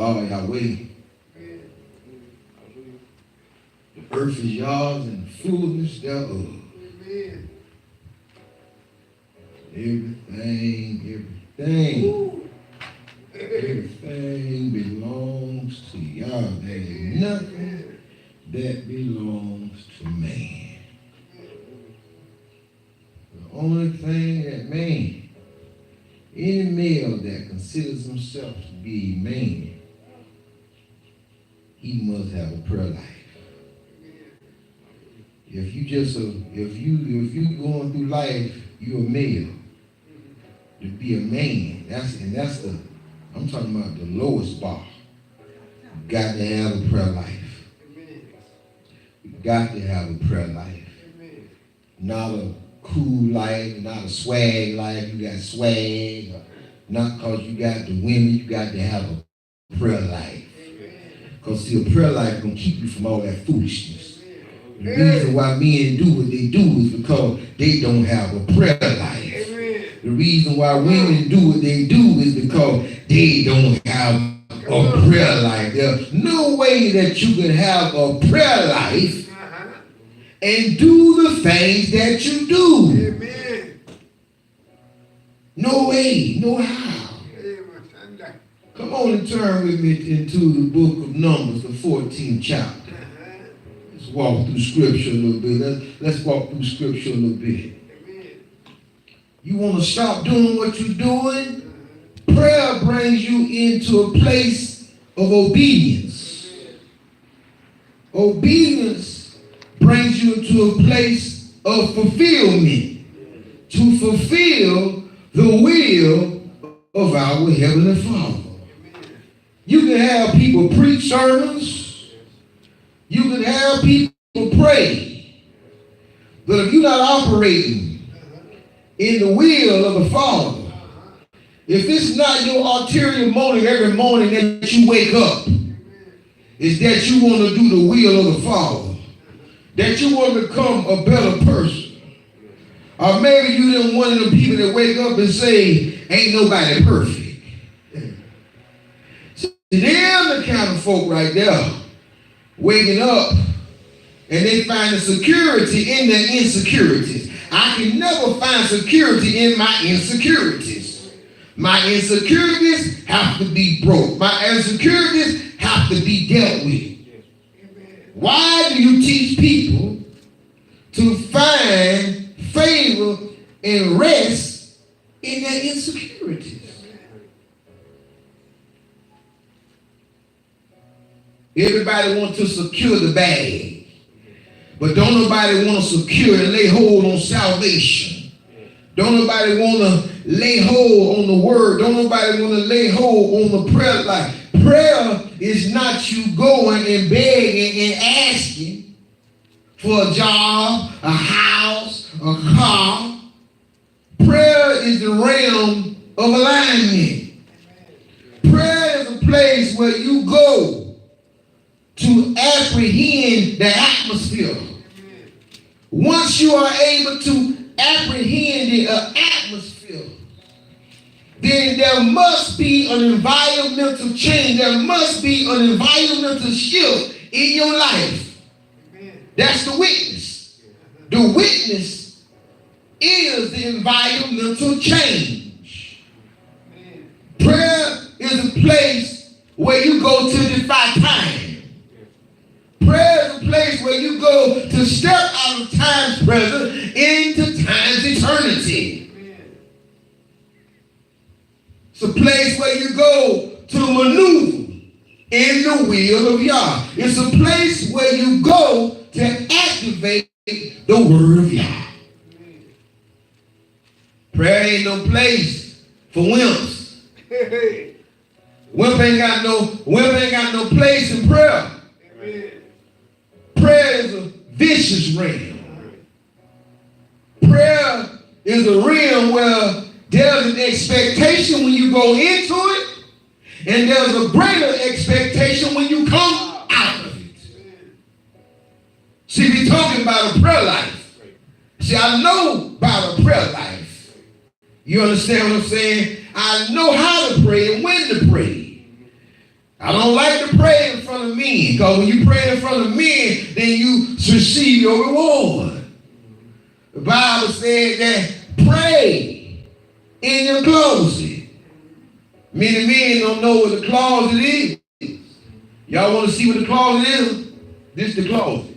Allah Yahweh. The earth is yours and the fullness thereof. Everything belongs to Yah. There is nothing that belongs to man. The only thing that man, any male that considers himself to be a man, he must have a prayer life. If you going through life, you're a male. To be a man, I'm talking about the lowest bar. You got to have a prayer life. You got to have a prayer life. Not a cool life, not a swag life. You got swag. Not because you got the women, you got to have a prayer life. Because see, a prayer life is going to keep you from all that foolishness. The reason why men do what they do is because they don't have a prayer life. The reason why women do what they do is because they don't have a prayer life. There's no way that you can have a prayer life and do the things that you do. Amen. No way, no how. Come on and turn with me into the book of Numbers, the 14th chapter. Let's walk through scripture a little bit. Let's walk through scripture a little bit. You want to stop doing what you're doing? Prayer brings you into a place of obedience. Obedience brings you to a place of fulfillment. To fulfill the will of our Heavenly Father. You can have people preach sermons. You can have people pray. But if you're not operating in the will of the Father, if it's not your ulterior motive every morning that you wake up, is that you want to do the will of the Father, that you want to become a better person, or maybe you didn't one of the people that wake up and say, ain't nobody perfect. See, they're the kind of folk right there waking up and they find the security in their insecurities. I can never find security in my insecurities. My insecurities have to be broke. My insecurities have to be dealt with. Why do you teach people to find favor and rest in their insecurities? Everybody wants to secure the bag. But don't nobody want to secure and lay hold on salvation. Don't nobody want to lay hold on the word. Don't nobody want to lay hold on the prayer life. Prayer is not you going and begging and asking for a job, a house, a car. Prayer is the realm of alignment. Prayer is a place where you go to apprehend the atmosphere. Once you are able to apprehend the atmosphere, then there must be an environmental change. There must be an environmental shift in your life. That's the witness. The witness is the environmental change. Prayer is a place where you go to defy time. Prayer is a place where you go to step out of time's present into time's eternity. It's a place where you go to maneuver in the will of Yah. It's a place where you go to activate the word of Yah. Prayer ain't no place for wimps. Wimp ain't got no place in prayer. Prayer is a vicious realm. Prayer is a realm where there's an expectation when you go into it, and there's a greater expectation when you come out of it. See, we're talking about a prayer life. See, I know about a prayer life. You understand what I'm saying? I know how to pray and when to pray. I don't like to pray in front of men, because when you pray in front of men, then you receive your reward. The Bible said that pray in your closet. Many men don't know what the closet is. Y'all want to see what the closet is? This is the closet.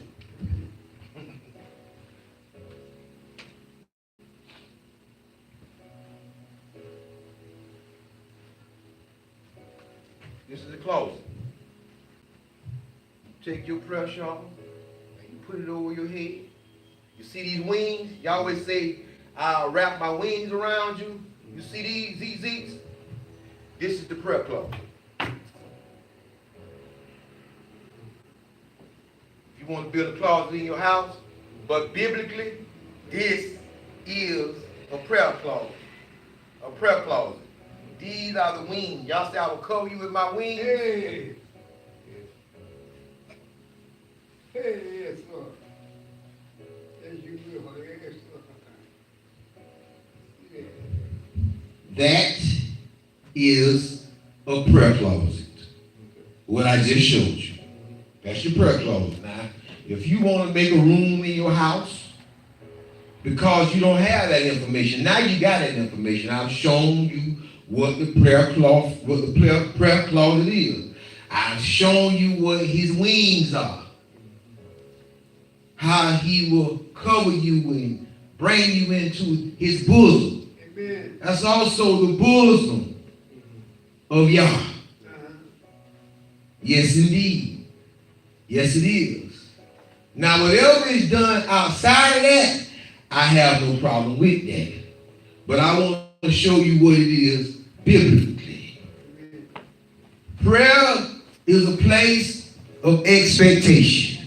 This is the closet. You take your prayer shawl and you put it over your head. You see these wings? You always say, I'll wrap my wings around you. You see these? This is the prayer closet. If you want to build a closet in your house, but biblically, this is a prayer closet. A prayer closet. These are the wings. Y'all say I will cover you with my wings? Hey. Hey, yes, Lord. Yes, you will. Yes, Lord. Yeah. That is a prayer closet. What I just showed you. That's your prayer closet. Now, if you want to make a room in your house, because you don't have that information, now you got that information. I've shown you what the prayer closet is. I've shown you what his wings are. How he will cover you and bring you into his bosom. Amen. That's also the bosom of Yah. Yes, indeed. Yes, it is. Now, whatever is done outside of that, I have no problem with that. But I want to show you what it is biblically. Prayer is a place of expectation.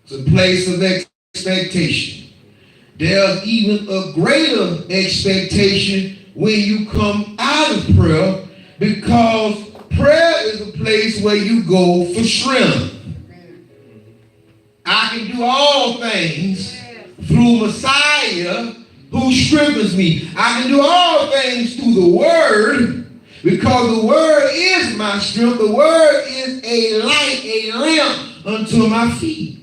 It's a place of expectation. There's even a greater expectation when you come out of prayer, because prayer is a place where you go for strength. I can do all things through Messiah who strengthens me. I can do all things through the Word, because the Word is my strength. The Word is a light, a lamp unto my feet.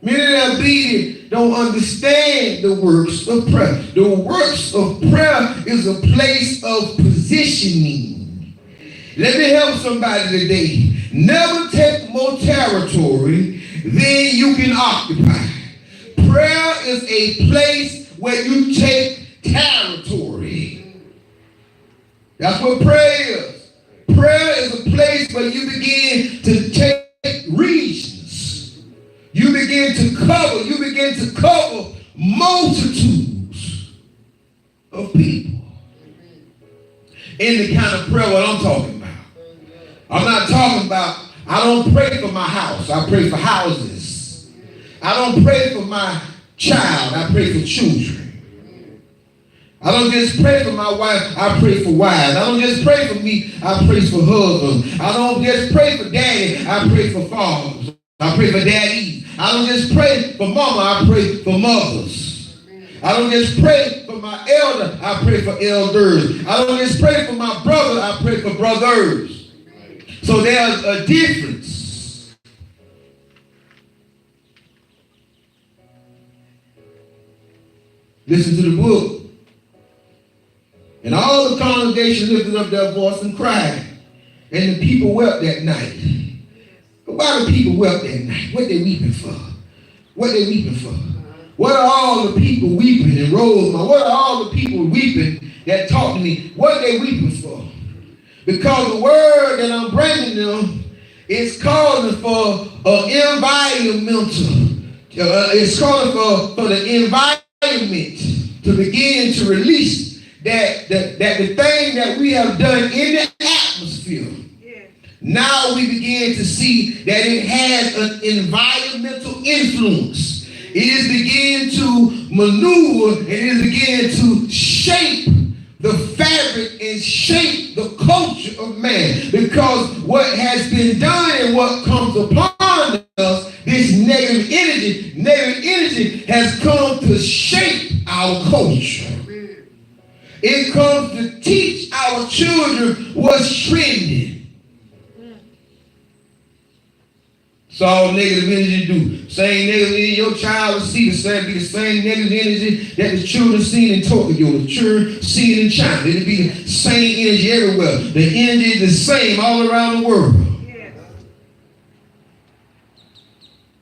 Many that believe don't understand the works of prayer. The works of prayer is a place of positioning. Let me help somebody today. Never take more territory than you can occupy. Prayer is a place where you take territory. That's what prayer is. Prayer is a place where you begin to take regions. You begin to cover multitudes of people. In the kind of prayer what I'm talking about. I'm not talking about, I don't pray for my house. I pray for houses. I don't pray for my child. I pray for children. I don't just pray for my wife. I pray for wives. I don't just pray for me. I pray for husbands. I don't just pray for daddy. I pray for fathers. I pray for daddies. I don't just pray for mama. I pray for mothers. I don't just pray for my elder. I pray for elders. I don't just pray for my brother. I pray for brothers. So there's a difference. Listen to the book. And all the congregation lifted up their voice and cried. And the people wept that night. But why do people wept that night? What they weeping for? What they weeping for? What are all the people weeping in Rosemont? What are all the people weeping that talk to me? What they weeping for? Because the word that I'm bringing them is calling for an environmental. It's calling for the environment to begin to release that the thing that we have done in the atmosphere. Yeah. Now we begin to see that it has an environmental influence. It is beginning to maneuver, and it is beginning to shape the fabric and shape the culture of man. Because what has been done and what comes upon us, this negative energy has come to shape our culture. It comes to teach our children what's trending. It's all negative energy do. Same negative energy your child will see, be the same negative energy that the children seen in Tokyo, the children seen in China. It'll be the same energy everywhere. The energy is the same all around the world. Yes.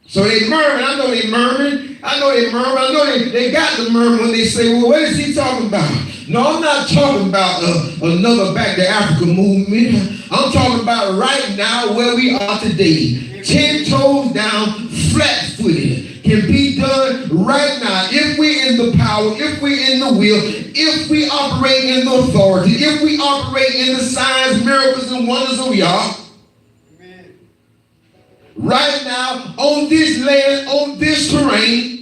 So they murmur. I know they murmur. I know they got the murmur when they say, well, what is he talking about? No, I'm not talking about another Back to Africa movement. I'm talking about right now where we are today. 10 toes down, flat-footed. Can be done right now if we're in the power, if we're in the will, if we operate in the authority, if we operate in the signs, miracles, and wonders of Yah. Amen. Right now, on this land, on this terrain,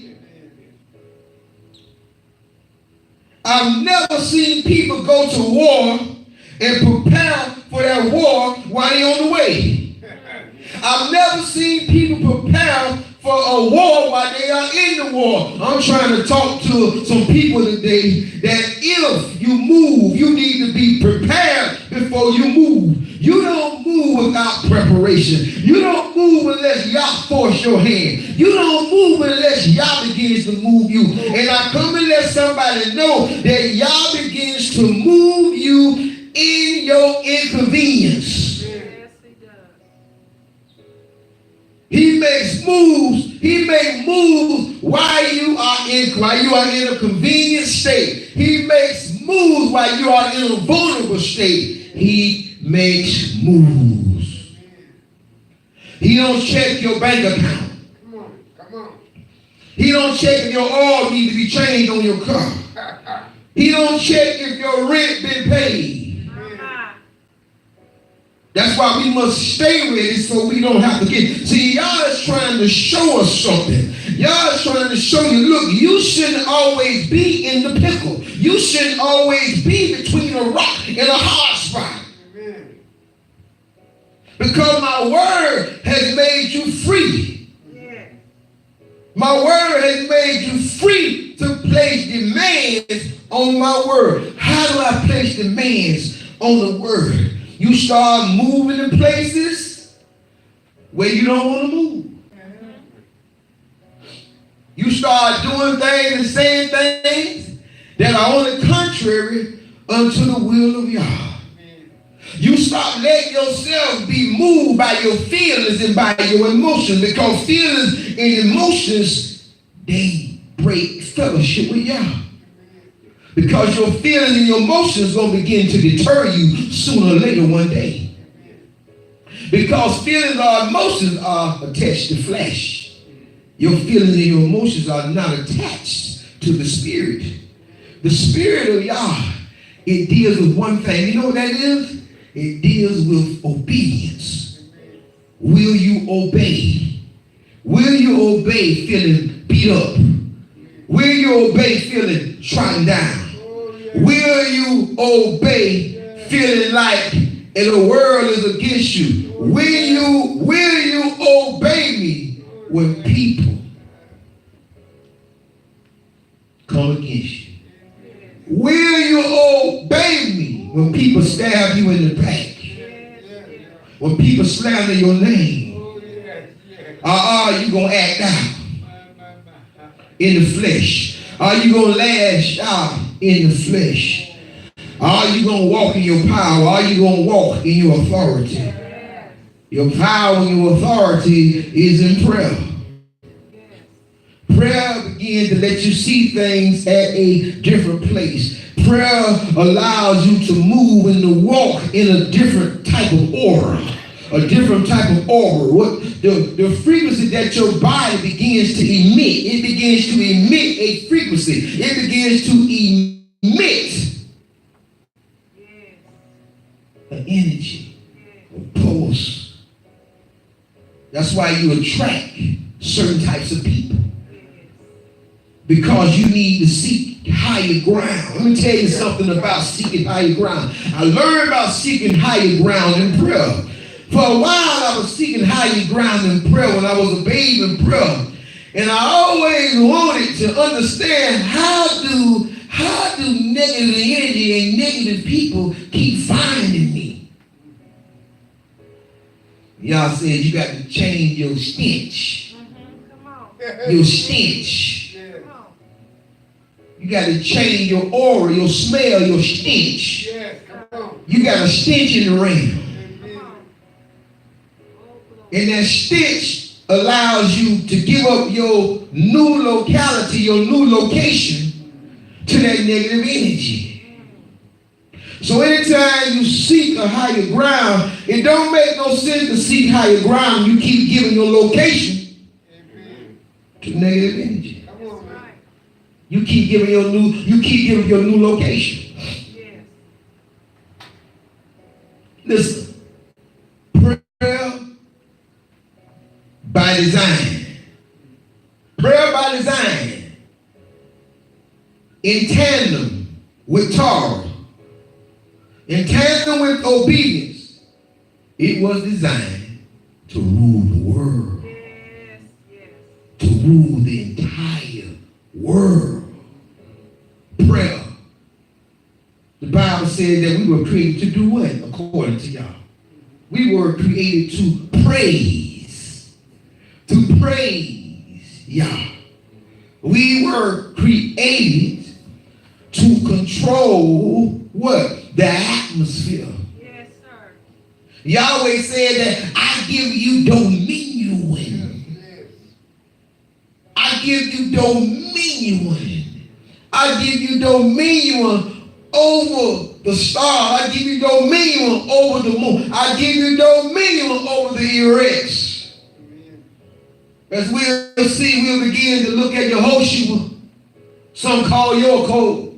I've never seen people go to war and prepare for that war while they're on the way. I've never seen people prepare for a war while they are in the war. I'm trying to talk to some people today that if you move, you need to be prepared before you move. You don't move without preparation. You don't move unless Yah force your hand. You don't move unless Yah begins to move you. And I come and let somebody know that Yah begins to move you in your inconvenience. He makes moves. He makes moves while you are in a convenient state. He makes moves while you are in a vulnerable state. He makes moves. He don't check your bank account. Come on. He don't check if your oil needs to be changed on your car. He don't check if your rent been paid. That's why we must stay ready so we don't have to get. See, y'all is trying to show us something. Y'all is trying to show you, look, you shouldn't always be in the pickle. You shouldn't always be between a rock and a hard spot. Amen. Because my word has made you free. Yeah. My word has made you free to place demands on my word. How do I place demands on the word? You start moving in places where you don't want to move. You start doing things and saying things that are on the contrary unto the will of Yah. You stop letting yourself be moved by your feelings and by your emotions, because feelings and emotions, they break fellowship with Yah. Because your feelings and your emotions are going to begin to deter you sooner or later one day. Because feelings or emotions are attached to flesh. Your feelings and your emotions are not attached to the spirit. The spirit of Yah, it deals with one thing. You know what that is? It deals with obedience. Will you obey? Will you obey feeling beat up? Will you obey feeling trodden down? Will you obey feeling like the world is against you? Will you obey me when people come against you? Will you obey me when people stab you in the back? When people slander your name? Are you going to act out in the flesh? Are you going to lash out in the flesh? Are you going to walk in your power? Are you going to walk in your authority? Your power and your authority is in prayer. Prayer begins to let you see things at a different place. Prayer allows you to move and to walk in a different type of aura. A different type of aura. What the frequency that your body begins to emit. It begins to emit a frequency. It begins to emit an energy, a pulse. That's why you attract certain types of people. Because you need to seek higher ground. Let me tell you something about seeking higher ground. I learned about seeking higher ground in prayer. For a while, I was seeking higher ground in prayer when I was a babe in prayer. And I always wanted to understand how how do negative energy and negative people keep finding me? Y'all said you got to change your stench. Come on. Your stench. Yeah. Come on. You got to change your aura, your smell, your stench. Yes, come on. You got a stench in the realm. Amen. Oh, glory. And that stench allows you to give up your new locality, your new location to that negative energy. So anytime you seek a higher ground, it don't make no sense to seek higher ground. You keep giving your location Amen. to negative energy. Come on, man. Right. You keep giving your new location. Yes. Listen, prayer by design. Prayer by design. In tandem with Torah. In tandem with obedience. It was designed to rule the world. Yes. Yes. To rule the entire world. Prayer. The Bible said that we were created to do what? According to y'all. We were created to praise. To praise Yah. We were created to control what? The atmosphere. Yes, sir. Yahweh said that I give you dominion. Yes. I give you dominion. I give you dominion over the stars. I give you dominion over the moon. I give you dominion over the erects. Amen. As we'll see, we'll begin to look at Yehoshua. Some call your code.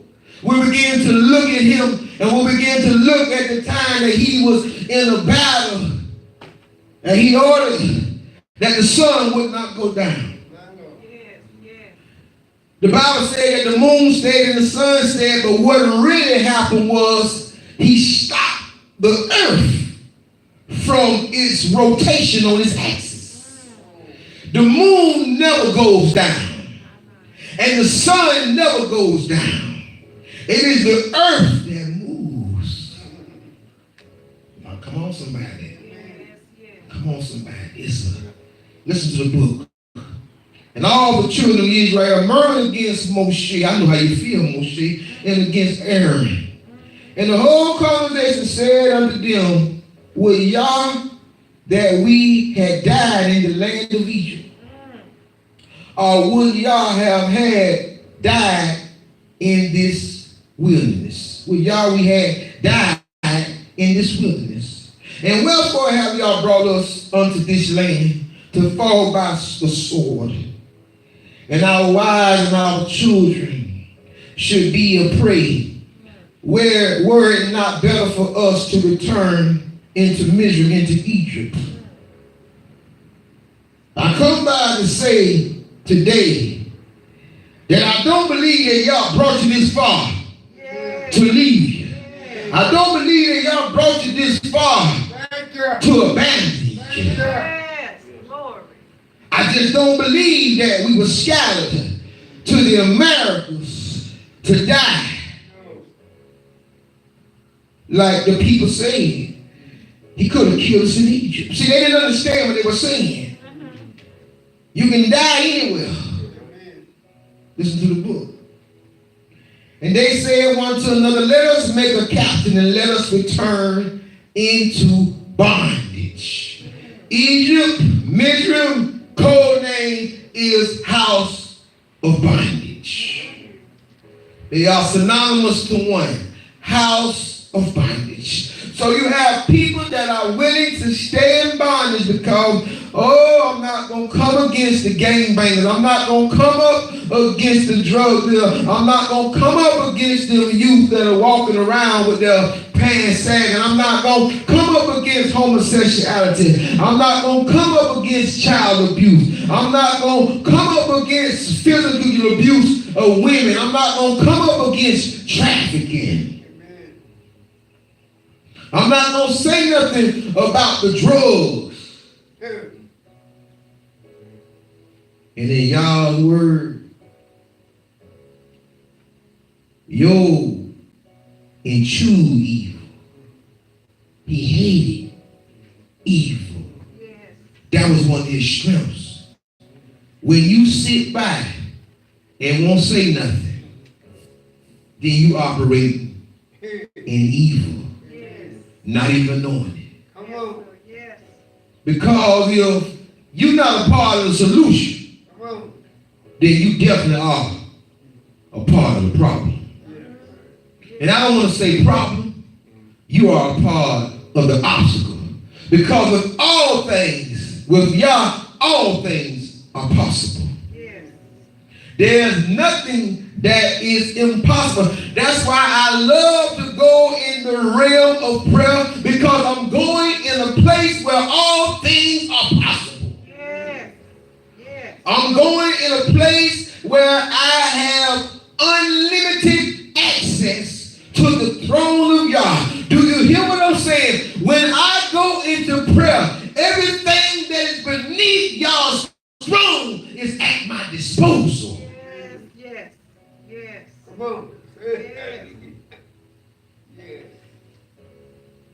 We'll begin to look at him, and we'll begin to look at the time that he was in a battle. And he ordered that the sun would not go down. I know. Yes. Yes. The Bible said that the moon stayed and the sun stayed, but what really happened was he stopped the earth from its rotation on its axis. The moon never goes down, and the sun never goes down. It is the earth that moves. Now, come on, somebody. Yes. Yes. Come on, somebody. Listen to the book. And all the children of Israel murmured against Moshe. I know how you feel, Moshe. And against Aaron. And the whole congregation said unto them, would Yah that we had died in the land of Egypt? Or would Yah have had died in this wilderness? Would Yah we had died in this wilderness? And wherefore have y'all brought us unto this land to fall by the sword? And our wives and our children should be a prey. Were it not better for us to return into misery, into Egypt? I come by to say today that I don't believe that y'all brought you this far Yes. to leave you. I don't believe that y'all brought you this far Thank you. to abandon you. Thank you. Yes. Glory. I just don't believe that we were scattered to the Americas to die. Like the people said, he could have killed us in Egypt. See, they didn't understand what they were saying. You can die anywhere. Amen. Listen to the book. And they said one to another, let us make a captain and let us return into bondage. Egypt, Mizraim, code name is house of bondage. They are synonymous to one. House of bondage. So you have people that are willing to stay in bondage because, I'm not going to come against the gangbangers. I'm not going to come up against the drug dealer. I'm not going to come up against the youth that are walking around with their pants sagging. I'm not going to come up against homosexuality. I'm not going to come up against child abuse. I'm not going to come up against physical abuse of women. I'm not going to come up against trafficking. I'm not going to say nothing about the drugs. And in y'all's word, Job eschewed evil. He hated evil. Yes. That was one of his strengths. When you sit by and won't say nothing, then you operate in evil, Yes. not even knowing it. Come on. Yes. Because if you're not a part of the solution, Come on. then you definitely are a part of the problem. And I don't want to say problem, you are a part of the obstacle. Because with all things, with Yah, all things are possible. Yes. There's nothing that is impossible. That's why I love to go in the realm of prayer, because I'm going in a place where all things are possible. Yes. Yes. I'm going in a place where I have unlimited access to the throne of God. Do you hear what I'm saying? When I go into prayer, everything that is beneath y'all's throne is at my disposal. Yes. Yes. Yes. Come on. Yes. Yes.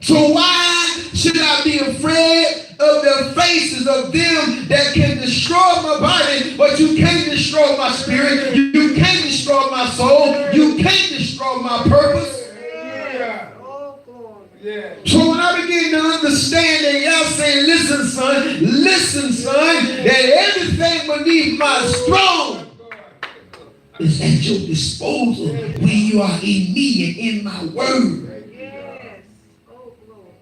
So why should I be afraid of the faces of them that can destroy my body, but you can't destroy my spirit, you can't destroy my soul, you can't destroy my purpose? Hallelujah. Oh, glory. Yes. So when I begin to understand that y'all say, listen son, that everything beneath my throne is at your disposal when you are in me and in my word. Yes. Oh, glory.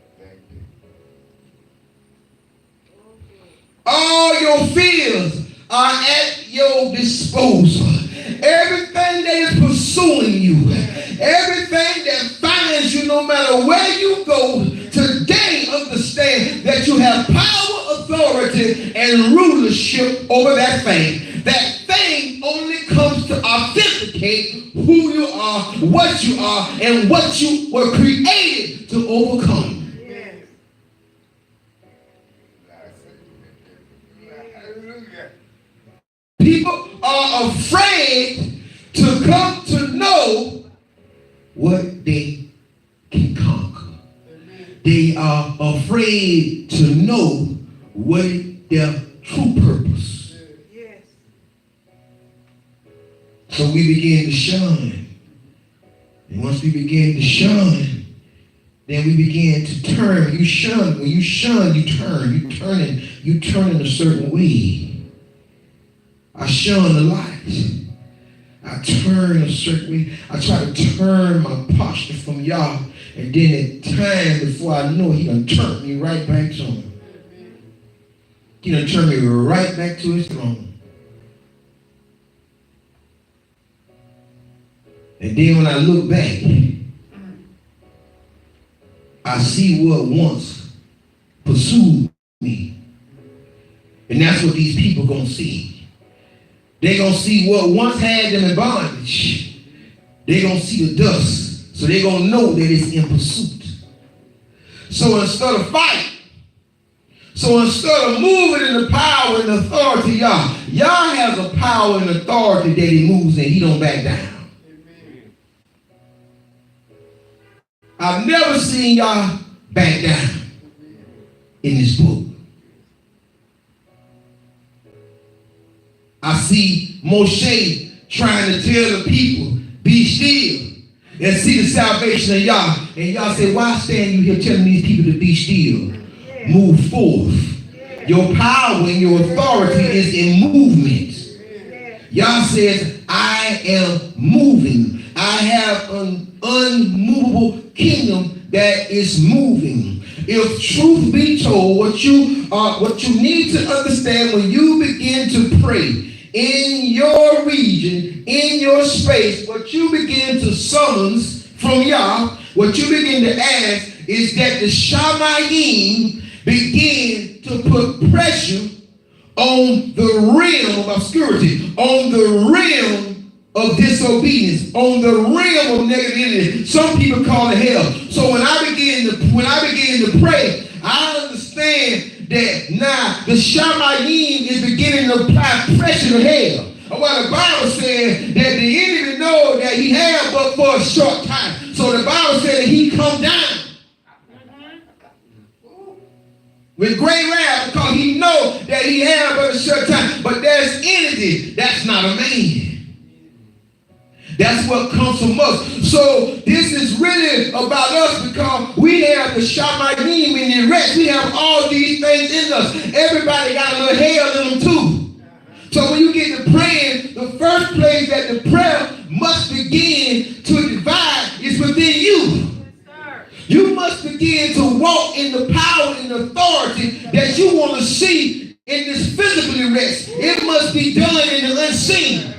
Oh, glory. All your fears are at your disposal. Everything that is pursuing you, everything that finds you, no matter where you go, today understand that you have power, authority, and rulership over that thing. That thing only comes to authenticate who you are, and what you were created to overcome. Yes. Hallelujah. People are afraid to come to know what they can conquer. They are afraid to know what their true purpose. Yes. So we begin to shun. And once we begin to shun, then we begin to turn. You shun. When you shun, you turn. You turn in a certain way. I shun the light. I turn a certain way. I try to turn my posture from Yah. And then at time before I know, he done turn me right back to him. He done turn me right back to his throne. And then when I look back, I see what once pursued me. And that's what these people gonna see. They're going to see what once had them in bondage. They're going to see the dust. So they're going to know that it's in pursuit. So instead of fighting, so instead of moving in the power and authority, Yah has a power and authority that he moves in. He don't back down. Amen. I've never seen Yah back down in this book. I see Moshe trying to tell the people, be still and see the salvation of Yah. And Yah said, why stand you here telling these people to be still? Yes. Move forth. Yes. Your power and your authority is in movement. Yes. Yah says, I am moving. I have an unmovable kingdom that is moving. If truth be told, what you need to understand when you begin to pray in your region, in your space, what you begin to summons from Yah, what you begin to ask is that the Shamayim begin to put pressure on the realm of obscurity, on the realm of disobedience, on the realm of negativity. Some people call it hell. So when I begin to pray, I understand that now the Shamayim is beginning to apply pressure to hell. Or what the Bible says that the enemy knows know that he had but for a short time. So the Bible said that he come down with great wrath because he know that he had but a short time. But there's energy. That's not a man. That's what comes from us. So this is really about us because we have the Shamayim in the rest. We have all these things in us. Everybody got a little hell in them too. So when you get to praying, the first place that the prayer must begin to divide is within you. You must begin to walk in the power and authority that you want to see in this physical rest. It must be done in the unseen.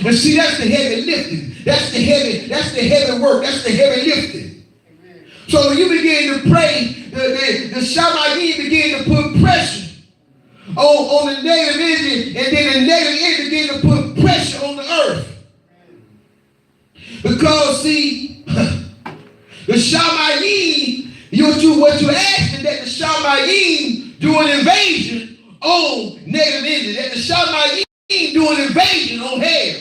And see, that's the heavy lifting. That's the heavy work. That's the heavy lifting. So when you begin to pray, the Shamayim begin to put pressure on the negative energy, and then the negative energy begin to put pressure on the earth. Because see, the Shamayim, what you asking that the Shamayim do an invasion on negative energy, that the Shamayim do an invasion on hell.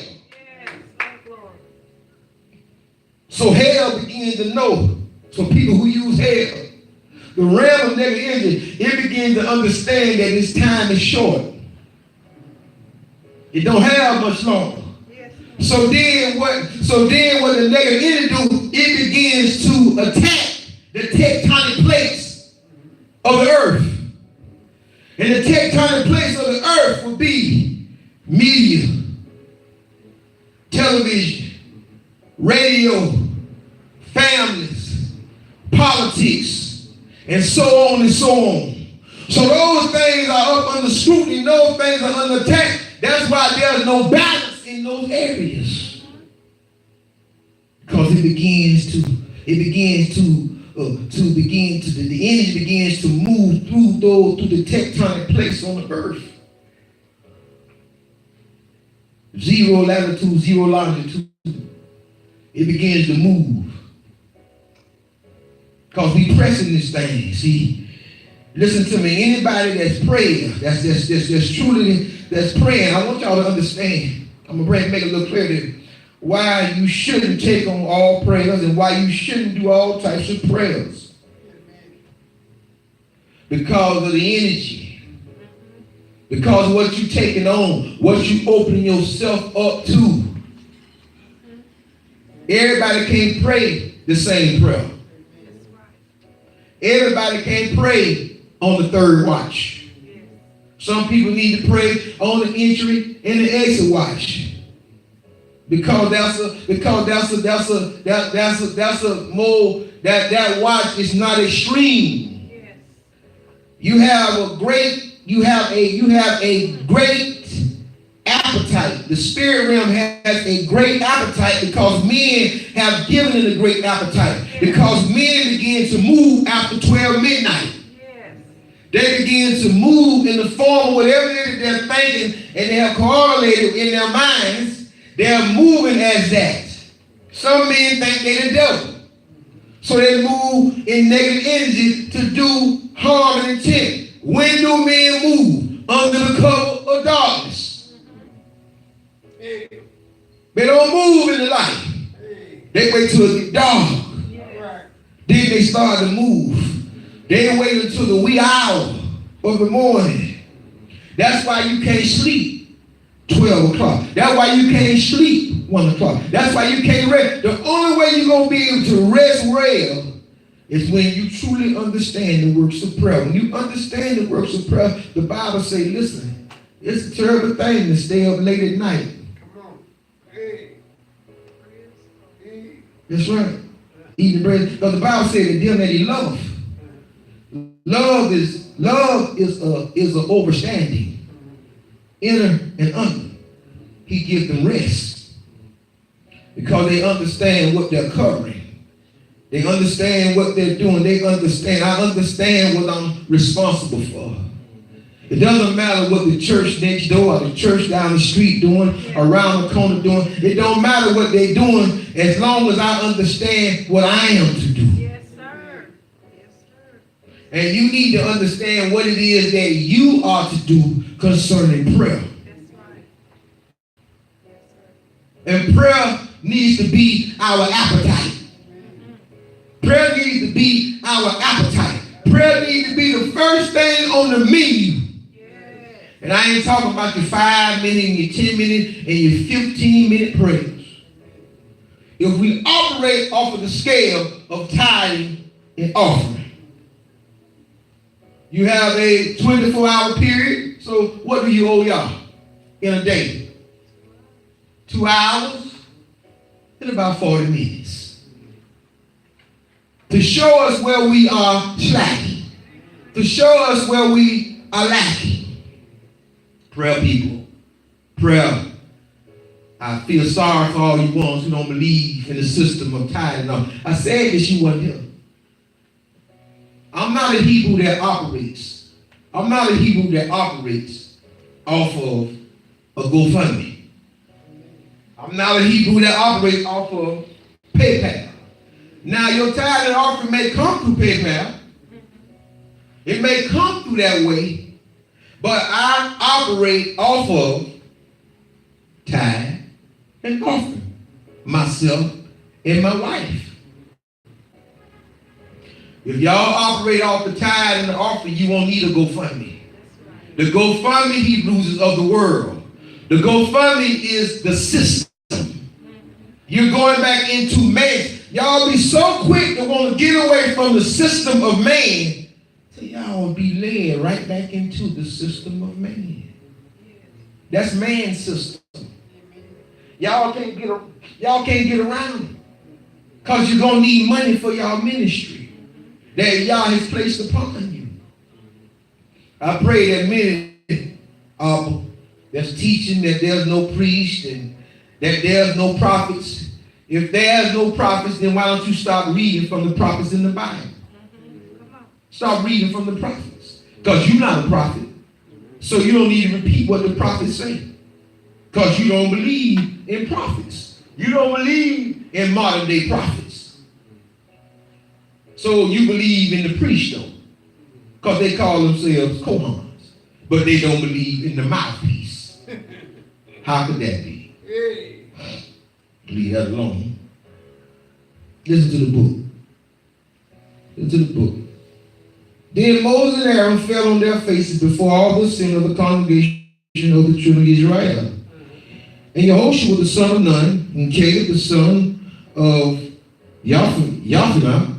So hell begins to know. So people who use hell, the realm of negative energy, it begins to understand that its time is short. It don't have much longer. So then what the negative energy do, it begins to attack the tectonic plates of the earth. And the tectonic plates of the earth will be media, television, radio, families, politics, and so on and so on. So those things are up under scrutiny, those things are under attack. That's why there's no balance in those areas. Because the energy begins to move through the tectonic plates on the earth. Zero latitude, zero longitude. It begins to move. Because we pressing this thing. See, listen to me. Anybody that's praying, that's praying, I want y'all to understand. I'm going to make it a little clearer why you shouldn't take on all prayers and why you shouldn't do all types of prayers. Because of the energy. Because of what you're taking on, what you opening yourself up to. Everybody can't pray the same prayer. Everybody can't pray on the third watch. Some people need to pray on the entry and the exit watch. Because that watch is not extreme. You have a great appetite. The spirit realm has a great appetite because men have given it a great appetite. Because men begin to move after 12 midnight. They begin to move in the form of whatever they're thinking, and they have correlated in their minds. They're moving as that. Some men think they're the devil. So they move in negative energy to do harm and intent. When do men move? Under the cover of darkness. They don't move in the light. They wait till it gets dark. Then they start to move. They wait until the wee hour of the morning. That's why you can't sleep 12 o'clock. That's why you can't sleep 1 o'clock. That's why you can't rest. The only way you're going to be able to rest well is when you truly understand the works of prayer. When you understand the works of prayer, the Bible says, listen, it's a terrible thing to stay up late at night. Come on. Hey. That's right. Eating bread. Because the Bible says that them that he loveth. Love is an overstanding. Inner and under. He gives them rest. Because they understand what they're covering. They understand what they're doing. They understand. I understand what I'm responsible for. It doesn't matter what the church next door or the church down the street doing, around the corner doing. It don't matter what they're doing as long as I understand what I am to do. Yes, sir. Yes, sir. And you need to understand what it is that you are to do concerning prayer. That's right. Yes, sir. And prayer needs to be our appetite. Prayer needs to be our appetite. Prayer needs to be the first thing on the menu. And I ain't talking about your 5 minute and your 10 minute and your 15-minute prayers. If we operate off of the scale of tithing and offering, you have a 24-hour period. So what do you owe y'all in a day? 2 hours and about 40 minutes. To show us where we are slacking. To show us where we are lacking. Prayer, people. Prayer. I feel sorry for all you ones who don't believe in the system of tithing. I said this, you weren't here. I'm not a Hebrew that operates. I'm not a Hebrew that operates off of a GoFundMe. I'm not a Hebrew that operates off of PayPal. Now, your tithe and offering may come through PayPal. It may come through that way, but I operate off of tithe and offering, myself and my wife. If y'all operate off the tithe and the offering, you won't need a GoFundMe. The GoFundMe, Hebrews, is of the world. The GoFundMe is the system. You're going back into man. Y'all be so quick to want to get away from the system of man till y'all will be led right back into the system of man. That's man's system. Y'all can't get around it. Because you're going to need money for y'all ministry that y'all has placed upon you. I pray that many that's teaching that there's no priest and that there's no prophets. If there's no prophets, then why don't you start reading from the prophets in the Bible? Start reading from the prophets. Because you're not a prophet. So you don't need to repeat what the prophets say. Because you don't believe in prophets. You don't believe in modern day prophets. So you believe in the priest though. Because they call themselves Kohans. But they don't believe in the mouthpiece. How could that be? Leave that alone. Listen to the book. Listen to the book. Then Moses and Aaron fell on their faces before all the assembly of the congregation of the children of Israel. And Yehoshua the son of Nun, and Caleb the son of Yaphanah,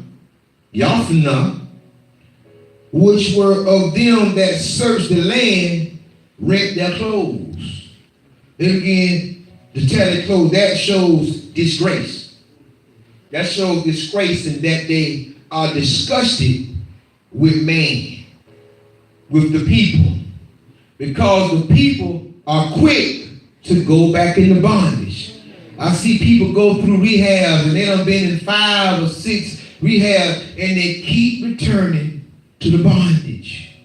which were of them that searched the land, rent their clothes. And again, to tear their clothes, that shows disgrace. That shows disgrace in that they are disgusted with man, with the people. Because the people are quick to go back into bondage. I see people go through rehab and they have been in 5 or 6 rehab and they keep returning to the bondage.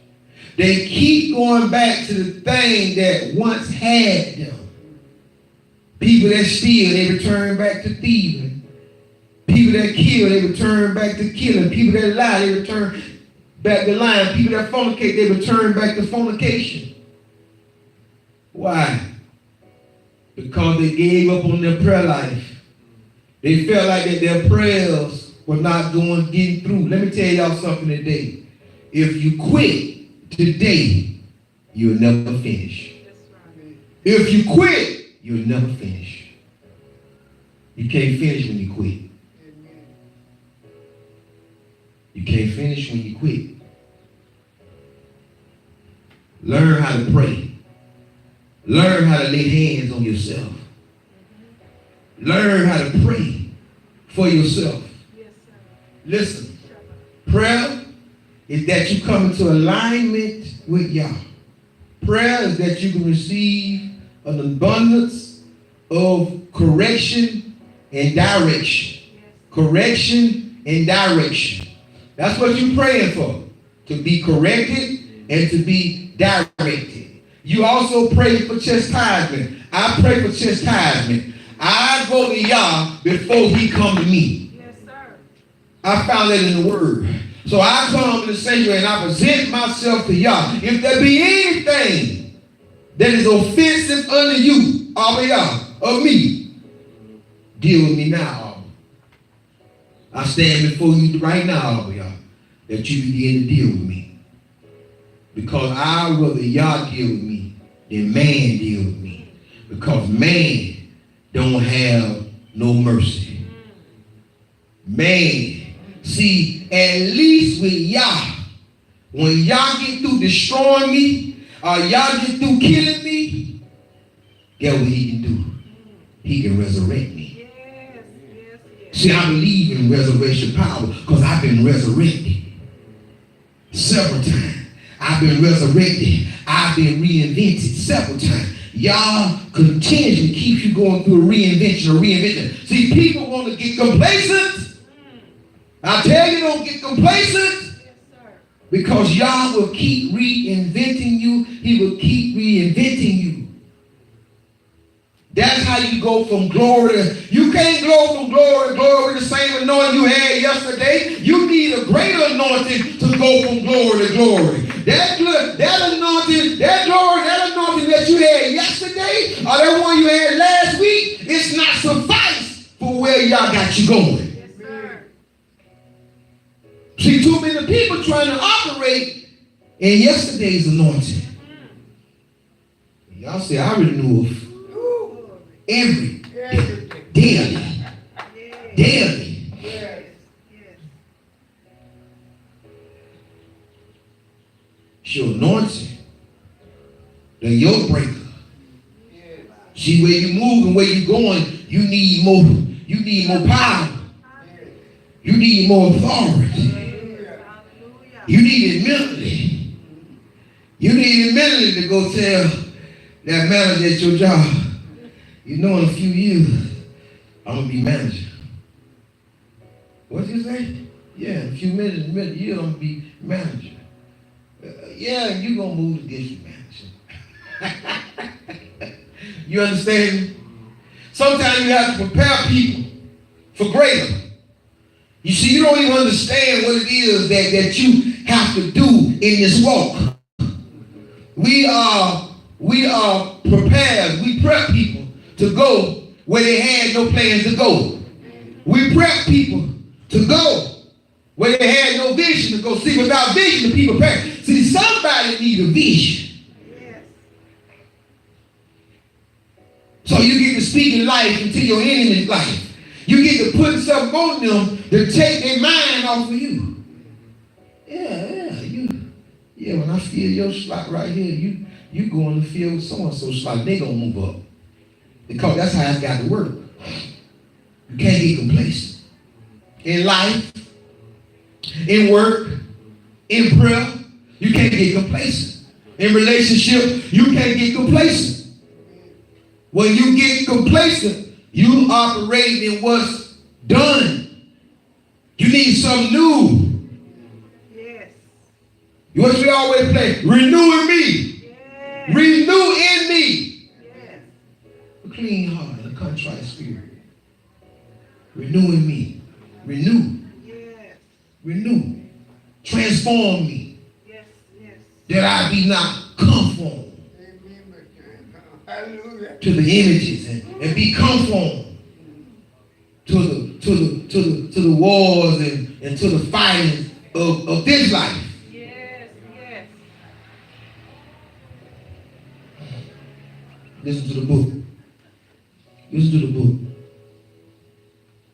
They keep going back to the thing that once had them. People that steal, they return back to thieving. People that kill, they return back to killing. People that lie, they return back to lying. People that fornicate, they return back to fornication. Why? Because they gave up on their prayer life. They felt like that their prayers were not getting through. Let me tell y'all something today. If you quit today, you'll never finish. If you quit, you'll never finish. You can't finish when you quit. You can't finish when you quit. Learn how to pray. Learn how to lay hands on yourself. Learn how to pray for yourself. Listen, prayer is that you come into alignment with Yah. Prayer is that you can receive an abundance of correction and direction. Correction and direction. That's what you're praying for. To be corrected and to be directed. You also pray for chastisement. I pray for chastisement. I go to Yah before he come to me. Yes, sir. I found that in the word. So I come to the sanctuary and I present myself to Yah. If there be anything that is offensive unto you, of Yah, of me, Deal with me now, Abba. I stand before you right now, Abba, y'all, that you begin to deal with me. Because I'd rather y'all deal with me than man deal with me. Because man don't have no mercy. Man, see, at least with y'all, when y'all get through destroying me, or y'all get through killing me, guess what he can do? He can resurrect me. Yes, yes, yes. See, I believe in resurrection power because I've been resurrected several times. I've been resurrected. I've been reinvented several times. Y'all continually keep you going through a reinvention. See, people want to get complacent. I tell you, don't get complacent. Yes, sir. Because y'all will keep reinventing you. He will keep reinventing you. That's how you go from glory to, you can't go from glory to glory with the same anointing you had yesterday. You need a greater anointing to go from glory to glory. That anointing, that glory, that anointing that you had yesterday, or that one you had last week, it's not suffice for where y'all got you going. Yes, sir. See, too many people trying to operate in yesterday's anointing. Y'all say, I renew every day, daily. Yes, yes. It's your anointing, the yoke breaker. See, where you move and where you going, you need more power. You need more authority. Hallelujah. You need it mentally. You need it mentally to go tell that manager at your job, you know, in a few years, I'm going to be manager. What did you say? Yeah, in a few years, I'm going to be manager. Yeah, you're going to move to district manager. You understand? Sometimes you have to prepare people for greater. You see, you don't even understand what it is that you have to do in this walk. We are prepared. We prep people to go where they had no plans to go. We prep people to go where they had no vision to go. See, without vision, the people perish. See, somebody need a vision. Yes. So you get to speak in life into your enemy's life. You get to put something on them to take their mind off of you. Yeah, when I feel your slot right here, you going to feel so-and-so slot. They going to move up. Because that's how it's got to work. You can't get complacent. In life, in work, in prayer, you can't get complacent. In relationship, you can't get complacent. When you get complacent, you operate in what's done. You need something new. Yes. What we always play? Renew in me. Yes. Renew in me. Yes. A clean heart and a contrite spirit. Renew in me. Renew. Yes. Renew. Transform me. Yes. Yes. That I be not conformed Hallelujah. to the images and be conformed to the wars and to the fighting of this life. Yes. Yes. Listen to the book. Listen to the book.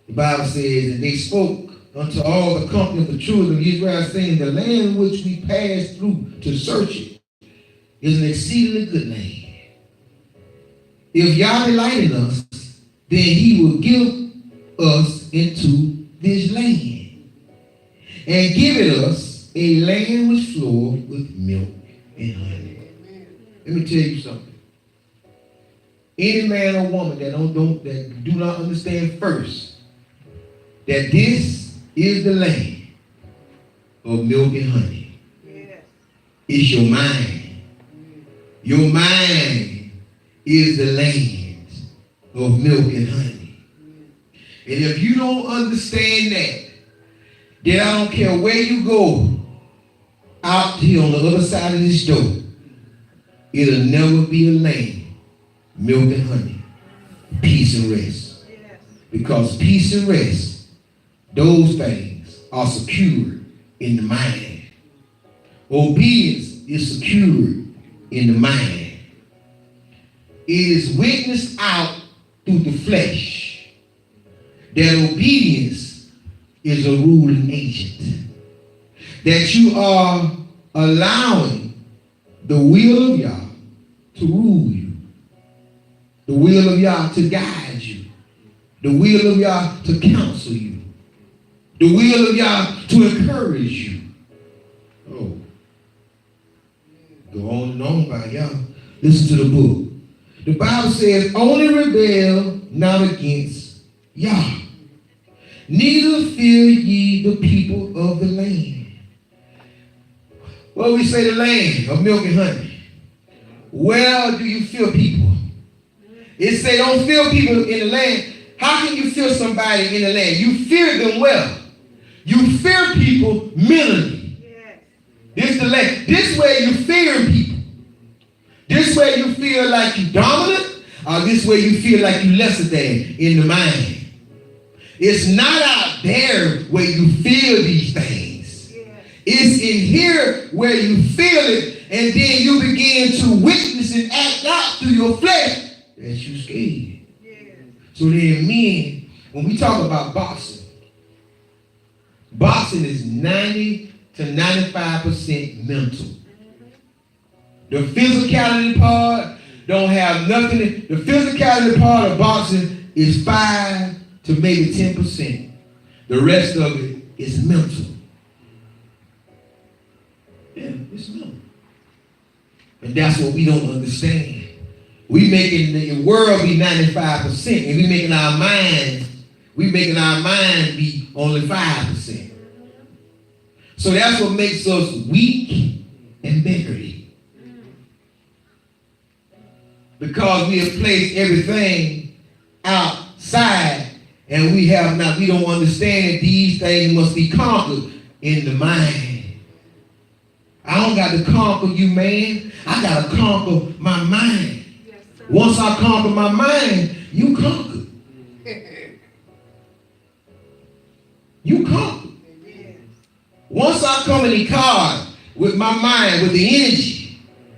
The Bible says, and they spoke unto all the company of the children of Israel, saying, the land which we passed through to search it is an exceedingly good land. If Yah delight in us, then he will give us into this land and give it us a land which floweth with milk and honey. Let me tell you something. Any man or woman that do not understand first that this is the land of milk and honey. Yes. It's your mind. Your mind is the land of milk and honey. And if you don't understand that, then I don't care where you go out here on the other side of this door, it'll never be a land, milk and honey, peace and rest. Yes. Because peace and rest, those things are secured in the mind. Obedience is secured in the mind. It is witnessed out through the flesh that obedience is a ruling agent. That you are allowing the will of Yah to rule you. The will of Yah to guide you. The will of Yah to counsel you. The will of Yah to encourage you. Oh. Go on and on by Yah. Listen to the book. The Bible says, only rebel not against Yah. Neither fear ye the people of the land. Well, we say the land of milk and honey. Where do you fear people? It say don't fear people in the land. How can you fear somebody in the land? You fear them well. You fear people mentally. Yes. This the land. This way you fear people. This way you feel like you dominant, or this way you feel like you lesser than in the mind. It's not out there where you feel these things. Yes. It's in here where you feel it, and then you begin to witness and act out through your flesh that you scared. Yes. So then men, when we talk about boxing is 90 to 95% mental. The physicality part don't have nothing. The physicality part of boxing is 5 to maybe 10%. The rest of it is mental. Yeah, it's mental. And that's what we don't understand. We making the world be 95%, and we making our mind be only 5%. So that's what makes us weak and beggarly. Because we have placed everything outside, and we don't understand that these things must be conquered in the mind. I don't got to conquer you, man. I got to conquer my mind. Yes, sir. Once I conquer my mind, you conquer. You conquer. Yes. Once I come in the car with my mind, with the energy,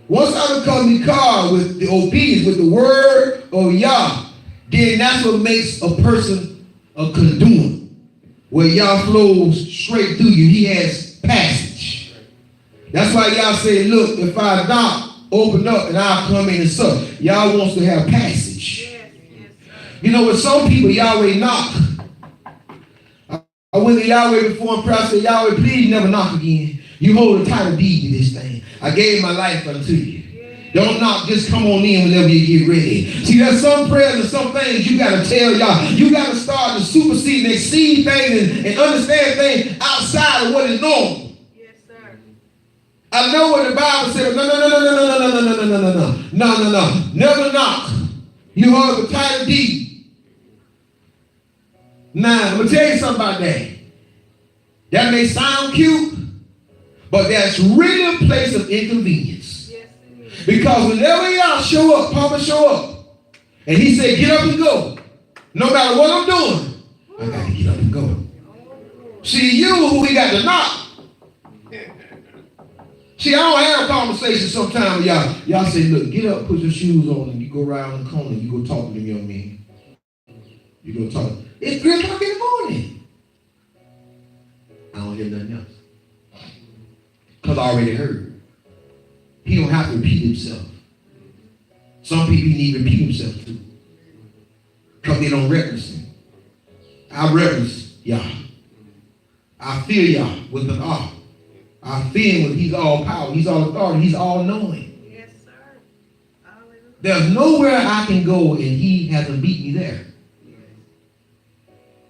once I become the car with the obedience, with the word of Yah, then that's what makes a person a conduit. Where Yah flows straight through you. He has passage. That's why Yah say, look, if I knock, open up and I'll come in and sup. Yah wants to have passage. Yes. Yes, sir. You know, with some people, Yahweh knock. I went to Yahweh before and prayer. I said, Yahweh, please never knock again. You hold a title deed to this thing. I gave my life unto you. Don't knock, just come on in whenever you get ready. See, there's some prayers and some things you got to tell y'all. You got to start to supersede and exceed things and understand things outside of what is normal. Yes, sir. I know what the Bible said. No. Never knock. You hold the title deed. Now, I'm going to tell you something about that. That may sound cute, but that's really a place of inconvenience. Yes, it is. Because whenever y'all show up, Papa show up, and he said, get up and go. No matter what I'm doing, I got to get up and go. See, you who we got to knock. See, I don't have a conversation sometimes with y'all. Y'all say, look, get up, put your shoes on, and you go around the corner, you go talk to them young men. You go talk. It's 3 o'clock in the morning. I don't hear nothing else. Because I already heard. He don't have to repeat himself. Some people he need to repeat himself too. Because they don't reverence him. I reverence Yah. I fear Yah with an awe. I fear him with he's all power, he's all authority, he's all knowing. Yes, sir. Hallelujah. There's nowhere I can go and he hasn't beat me there.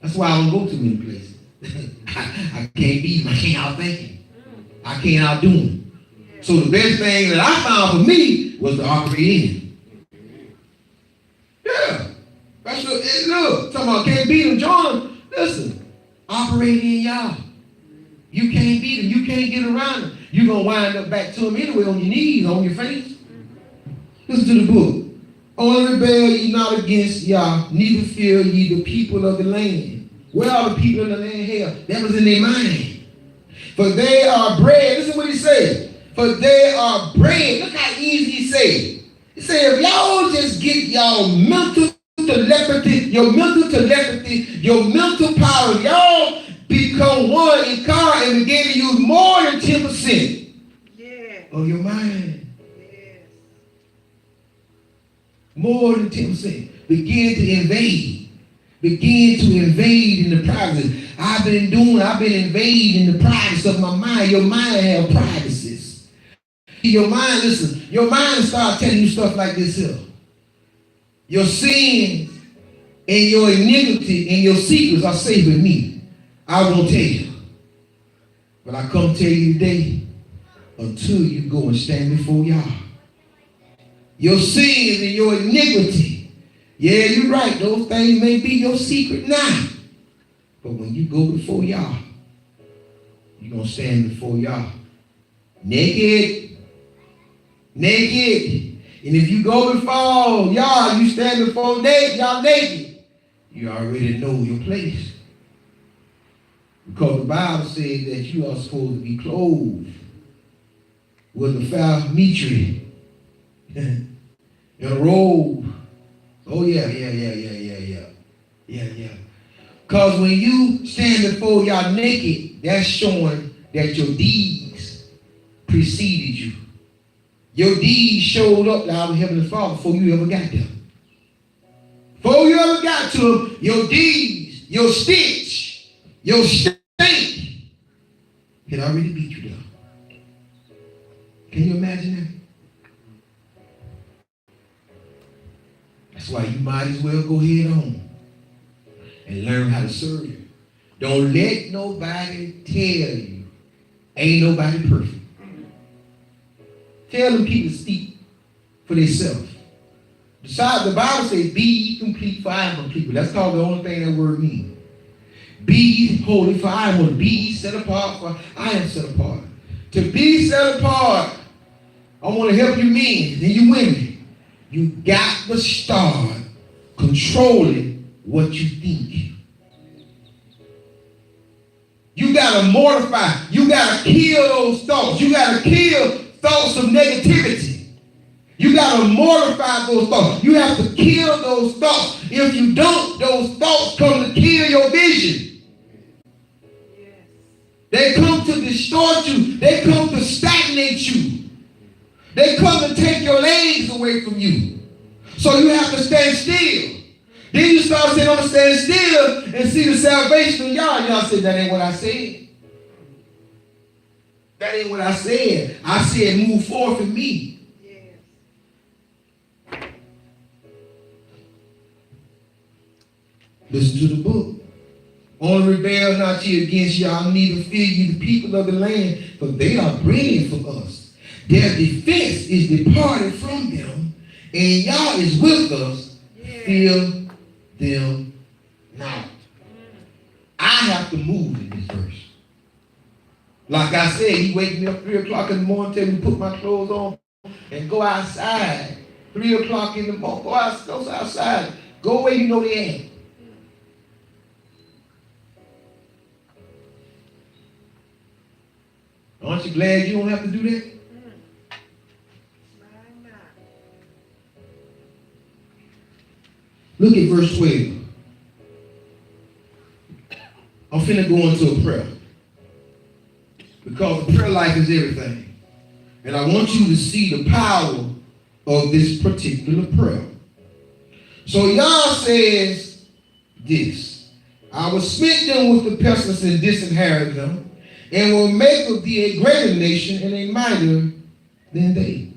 That's why I don't go too many places. I can't beat him. I can't outthink him. I can't outdo him. So the best thing that I found for me was to operate in him. Yeah. That's what, look, talking about can't beat him, John. Listen, operate in Yah. You can't beat him. You can't get around him. You're going to wind up back to him anyway on your knees, on your face. Listen to the book. Only rebel ye not against Yah, neither fear ye the people of the land. Where are the people of the land here? That was in their mind. For they are bread. Listen what he said. For they are bread. Look how easy he said. He said, if y'all just get y'all mental telepathy, your mental power, y'all become one in God and begin to use more than 10% Yeah. of your mind. Yes. More than 10%. Begin to invade. Begin to invade in the privacy. I've been invading the privacy of my mind. Your mind have privacies. Your mind, listen, your mind start telling you stuff like this here. Your sins and your iniquity and your secrets are safe with me. I won't tell you. But I come tell you today, until you go and stand before Yah. Your sins and your iniquity. Yeah, you're right. Those things may be your secret now. But when you go before Yah, you're going to stand before Yah. Naked. Naked. And if you go before Yah, you stand before Yah naked. You already know your place. Because the Bible says that you are supposed to be clothed with a foul mitre and a robe. Oh, yeah. Because when you stand before Yah naked, that's showing that your deeds preceded you. Your deeds showed up to our Heavenly Father before you ever got there. Before you ever got to him, your deeds, your stench, your stink had already beat you down. Can you imagine that? That's why you might as well go head on and learn how to serve you. Don't let nobody tell you ain't nobody perfect. Tell them people to speak for themselves. Besides, the Bible says, be ye complete, for I am complete. But that's called the only thing that word means. Be ye holy, for I am holy. Be ye set apart, for I am set apart. To be set apart, I want to help you men and you women. You got to start controlling what you think. You got to mortify. You got to kill those thoughts. You got to kill thoughts of negativity. You got to mortify those thoughts. You have to kill those thoughts. If you don't, those thoughts come to kill your vision. Yes. They come to distort you. They come to stagnate you. They come to take your legs away from you. So you have to stand still. Then you start saying, I'm going to stand still and see the salvation of Yah. Y'all said, that ain't what I said. That ain't what I said. I said, move forth in me. Yes. Listen to the book. Only rebel not ye against Yah, neither fear ye the people of the land, for they are bread for us. Their defense is departed from them, and Yah is with us. Yes. Fear them not. I have to move in this verse. Like I said, he wake me up 3 o'clock in the morning, tell me to put my clothes on and go outside. 3 o'clock in the morning, go outside. Go where you know they at. Aren't you glad you don't have to do that? Look at verse 12. I'm finna go into a prayer. Because the prayer life is everything. And I want you to see the power of this particular prayer. So Yah says this. I will smite them with the pestilence and disinherit them, and will make of thee a greater nation and a mightier than they.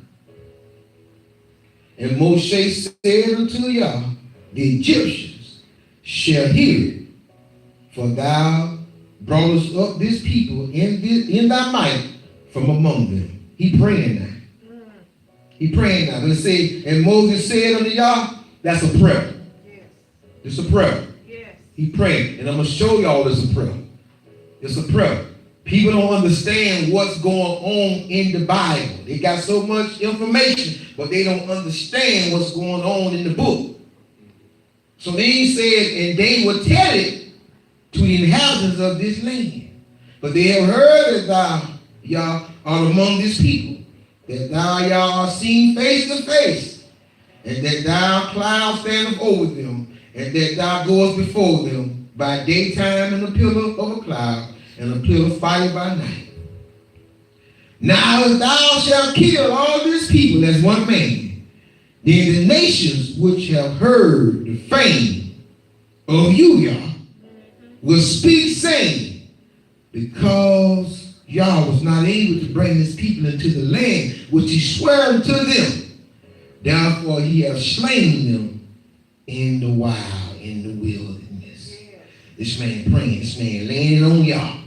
And Moshe said unto Yah, the Egyptians shall hear it, for thou broughtest up this people in thy might from among them. He praying now. He praying now. Let's say, and Moses said unto Yah, that's a prayer. Yes. It's a prayer. Yes. He praying. And I'm going to show y'all it's a prayer. It's a prayer. People don't understand what's going on in the Bible. They got so much information, but they don't understand what's going on in the book. So then he said, and they will tell it to the inhabitants of this land. But they have heard that thou, y'all, are among this people, that thou, y'all, are seen face to face, and that thou cloud standeth over them, and that thou goest before them by daytime in a pillar of a cloud, and a pillar of fire by night. Now if thou shalt kill all these people as one man, then the nations which have heard the fame of you, y'all, will speak, saying, because Yah was not able to bring his people into the land which he swore unto them, therefore he has slain them in the wild, in the wilderness. This man praying, this man laying on Yah.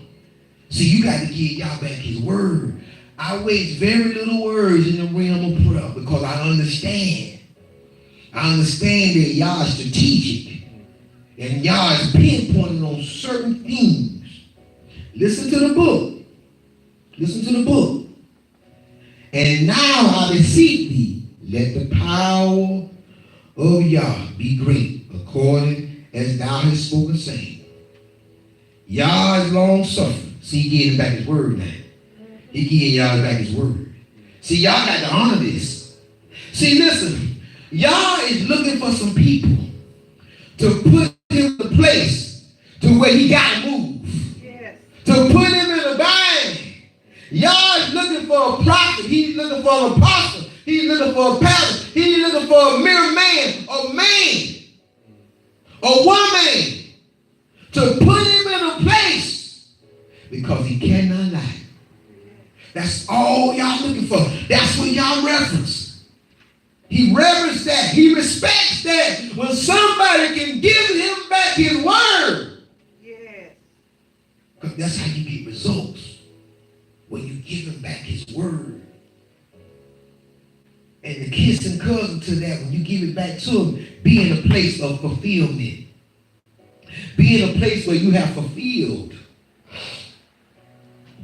See, you got to give Yah back his word. I waste very little words in the realm of prayer because I understand. I understand that Yah is strategic. And Yah is pinpointing on certain things. Listen to the book. Listen to the book. And now I beseech thee, let the power of Yah be great, according as thou hast spoken, saying, Yah is long suffering. See, he gave back his word now. He gave Yah back his word. See, y'all got to honor this. See, listen, Yah is looking for some people to put him in a place to where he got to move. Yes. To put him in a bind. Yah is looking for a prophet. He's looking for an apostle. He's looking for a pastor. He's looking for a mere man, a woman, to put him in a place because he cannot lie. That's all y'all looking for. That's what y'all reference. He reverenced that. He respects that. When somebody can give him back his word. Yes. Because that's how you get results. When you give him back his word. And the kiss and cousin to that, when you give it back to him, be in a place of fulfillment. Be in a place where you have fulfilled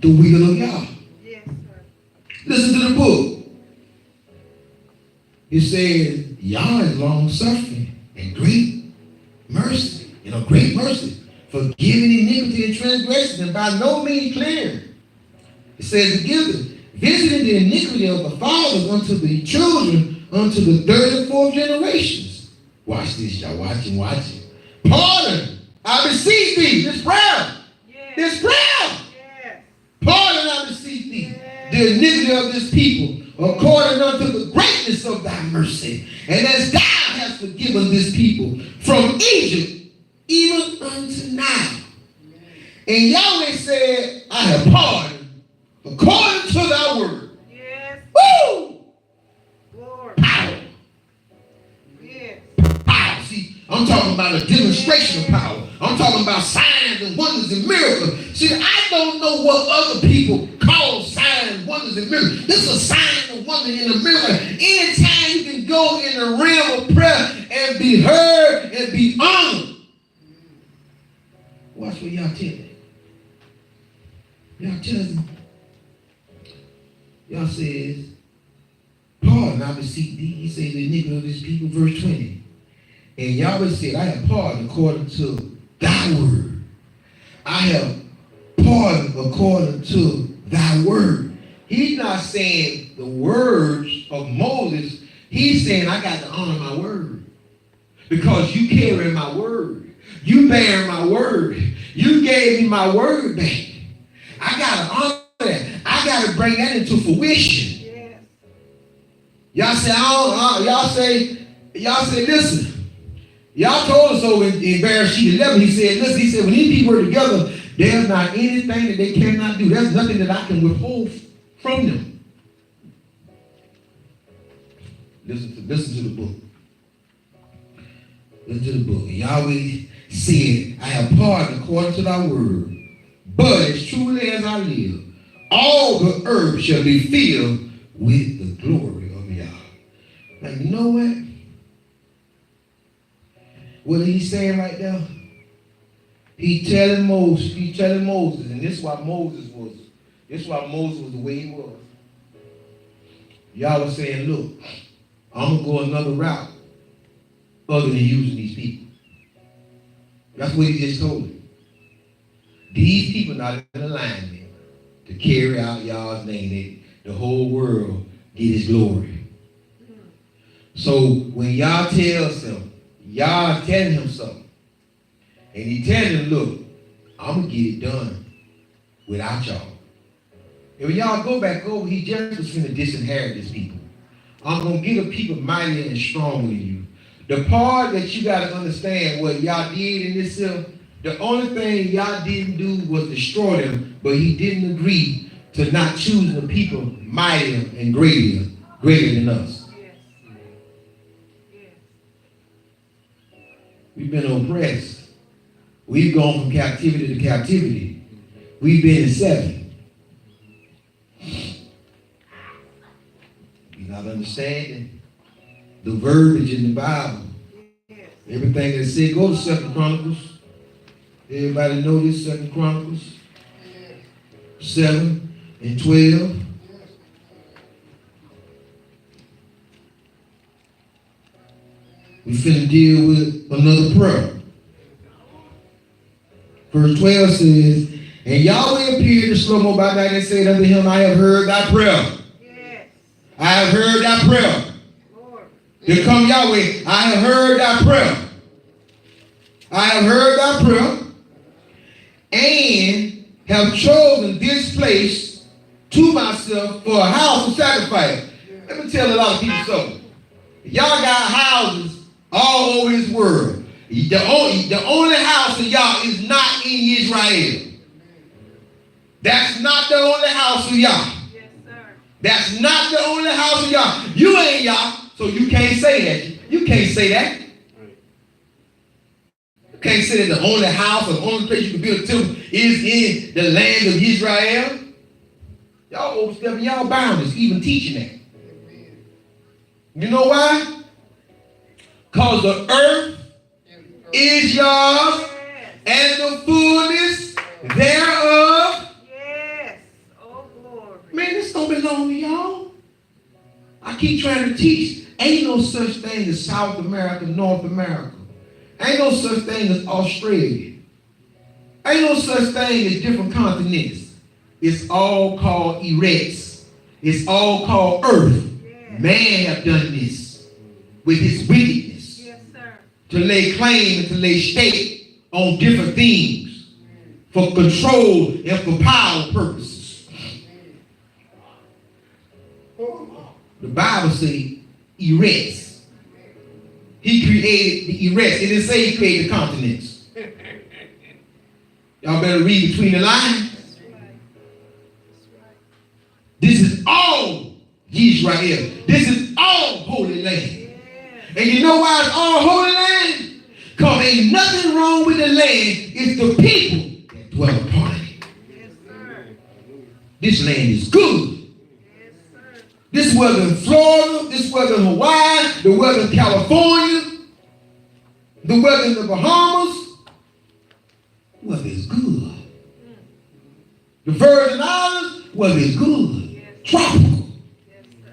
the will of Yah. Yes, sir. Listen to the book. It says, Yah is long suffering and great mercy, great mercy, forgiving iniquity and transgression, and by no means clear. It says, visiting the iniquity of the fathers unto the children, unto the third and fourth generations. Watch this, y'all. Watch it. Pardon, I beseech thee. This prayer. Yes. This prayer. Yes. Pardon, I beseech thee, Yes. the iniquity of this people, according unto the greatness of thy mercy. And as thou hast forgiven this people from Egypt, even unto now. And Yahweh said, I have pardoned according to thy word. Yes. Woo! Lord. Power. Yes. Power. See, I'm talking about a demonstration of power. I'm talking about signs and wonders and miracles. See, I don't know what other people call signs, wonders, and miracles. This is a sign and wonder in the miracle. Anytime you can go in the realm of prayer and be heard and be honored. Watch what y'all tell me. Y'all tell me. Y'all says, pardon, I beseech thee. He said, the iniquity of this people, verse 20. And Yahweh said, I have pardoned according to thy word. I have pardoned according to thy word. He's not saying the words of Moses. He's saying, I got to honor my word. Because you carry my word. You bear my word. You gave me my word back. I got to honor that. I got to bring that into fruition. Yes. Y'all say, listen. Y'all told us over in Bereshit 11, he said, when these people are together, there's not anything that they cannot do. There's nothing that I can withhold from them. Listen to the book. Listen to the book. And Yahweh said, I have pardoned according to thy word. But as truly as I live, all the earth shall be filled with the glory of Yah. Now, you know what? What he's saying right now? He's telling Moses, and this is why Moses was the way he was. Y'all was saying, look, I'm gonna go another route other than using these people. That's what he just told him. These people not in alignment to carry out y'all's name. The whole world get his glory. So when y'all tells him, y'all telling him something, and he telling him, look, I'm gonna get it done without y'all. And when y'all go back over, he just was finna disinherit his people. I'm gonna get a people mightier and stronger than you. The part that you gotta understand what y'all did in this, the only thing y'all didn't do was destroy them, but he didn't agree to not choosing the people mightier and greater than us. Yes. Yes. We've been oppressed. We've gone from captivity to captivity. We've been in 7. You're not understanding the verbiage in the Bible. Yes. Everything that said, go to 2 Chronicles. Everybody know this, 2 Chronicles 7 and 12. We finna deal with another prayer. Verse 12 says, and Yahweh appeared to Shlomo by night and said unto him, I have heard thy prayer. Yes. I have heard thy prayer. Lord. Here come Yahweh. I have heard thy prayer. I have heard thy prayer and have chosen this place to myself for a house of sacrifice. Let me tell a lot of people something. Y'all got houses all over this world. The only house of y'all is not in Israel. That's not the only house of y'all. Yes, sir. That's not the only house of y'all. You ain't y'all, so you can't say that. You can't say that. You can't say that the only house or the only place you can build a temple is in the land of Israel. Y'all overstepping y'all boundaries, even teaching that. You know why? Because the earth is yours and the fullness thereof. Yes. Oh, glory. Man, this don't belong to y'all. I keep trying to teach. Ain't no such thing as South America, North America. Ain't no such thing as Australia. Ain't no such thing as different continents. It's all called Eretz. It's all called earth. Yes. Man have done this with his wickedness Yes, sir. to lay claim and to lay stake on different things for control and for power purposes. The Bible says Eretz. He created the Eretz. It didn't say he created the continents. Y'all better read between the lines. That's right. That's right. This is all Israel. This is all Holy Land. Yes. And you know why it's all Holy Land? Because ain't nothing wrong with the land. It's the people that dwell upon it. Yes, sir. This land is good. Yes, sir. This weather in Florida, this weather in Hawaii, the weather in California, the weather in the Bahamas, weather is good. The Virgin Islands, weather is good. Yes. Tropical. Yes, sir.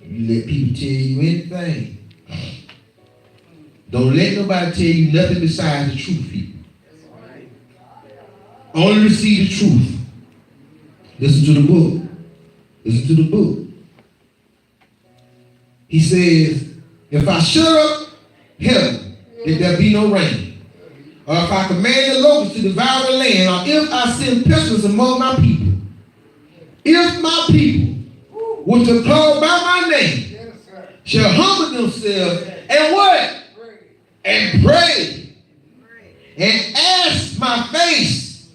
You let people tell you anything. Don't let nobody tell you nothing besides the truth, people. Only receive the truth. Listen to the book. Listen to the book. He says, if I shut up heaven, that there be no rain, or if I command the locusts to devour the land, or if I send pestilence among my people, if my people, which are called by my name, shall humble themselves and what? And pray. And ask my face.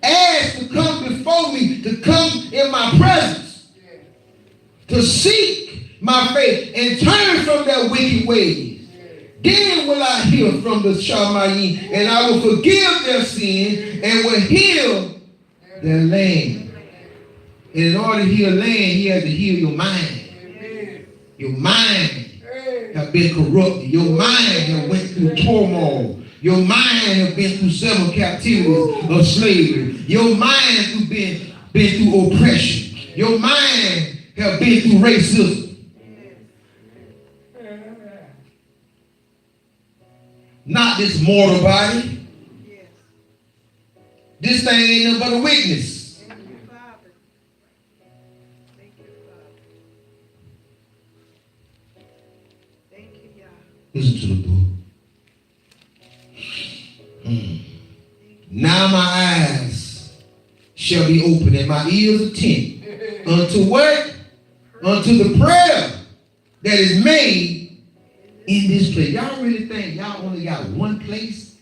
Ask to come before me, to come in my presence, to seek my face and turn from their wicked ways. Then will I hear from the Shamayim, and I will forgive their sin and will heal their land. And in order to heal land, he has to heal your mind. Your mind. have been corrupted. Your mind have went through turmoil. Your mind have been through several captivities of slavery. Your mind have been through oppression. Your mind have been through racism. Not this mortal body. Yes. This thing ain't nothing but a witness. Thank you, Father. Thank you, Father. Thank you, Yah. Listen to the book. Now my eyes shall be open and my ears attent unto what? Unto the prayer that is made in this place. Y'all really think y'all only got one place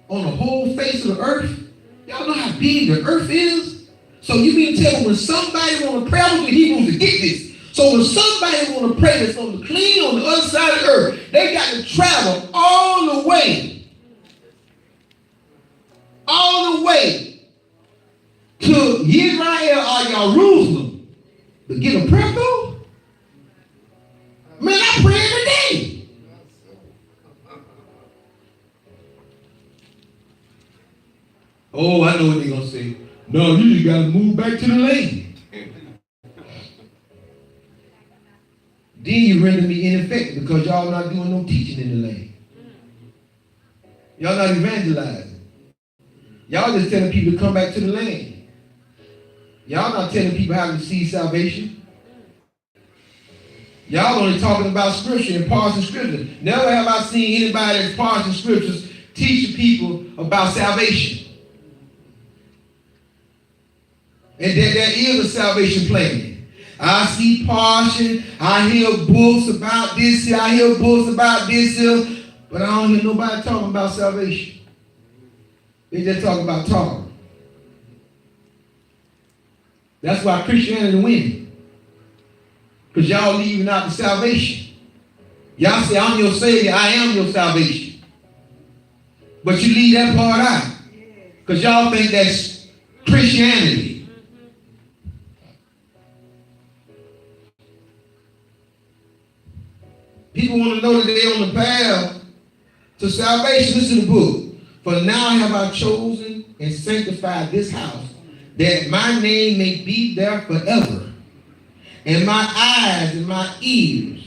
on the whole face of the earth? Y'all know how big the earth is? So you mean to tell me when somebody want to pray, I want the Hebrews to get this. So when somebody want to pray that's on the clean on the other side of the earth, they got to travel all the way to Israel or Jerusalem to get a prayer through? Man, I pray every day. Oh, I know what they're going to say. No, you just got to move back to the lane. Then you render me ineffective because y'all not doing no teaching in the lane. Y'all not evangelizing. Y'all just telling people to come back to the lane. Y'all not telling people how to receive salvation. Y'all only talking about scripture and parsing scripture. Never have I seen anybody that's parsing scriptures teaching people about salvation. And there is a salvation plan. I see parsing, I hear books about this here, I hear books about this here, but I don't hear nobody talking about salvation. They just talk about talk. That's why Christianity winning. Because y'all leaving out the salvation. Y'all say, I'm your Savior, I am your salvation. But you leave that part out. Because y'all think that's Christianity. People want to know that they're on the path to salvation. Listen to the book. For now have I chosen and sanctified this house, that my name may be there forever. And my eyes and my ears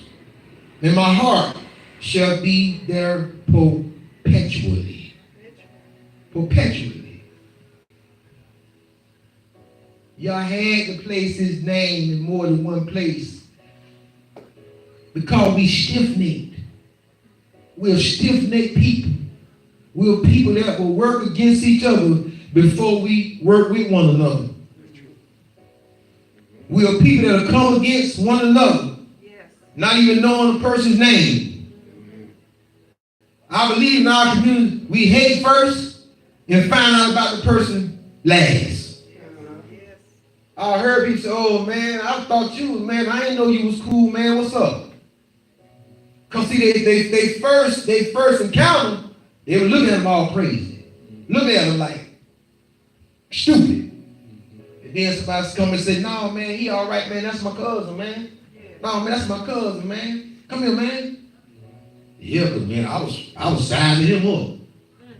and my heart shall be there perpetually. Perpetually. Y'all had to place his name in more than one place. Because we stiff-necked. We're stiff-necked people. We're people that will work against each other before we work with one another. We are people that will come against one another, not even knowing the person's name. I believe in our community, we hate first and find out about the person last. I heard people say, oh man, I thought you was, man, I didn't know you was cool, man, what's up? Because see, they first encounter, they were looking at them all crazy. Looking at them like stupid. And then somebody come and say, no, man, he all right, man. That's my cousin, man. No, man, that's my cousin, man. Come here, man. Yeah, because, man, I was signing him up.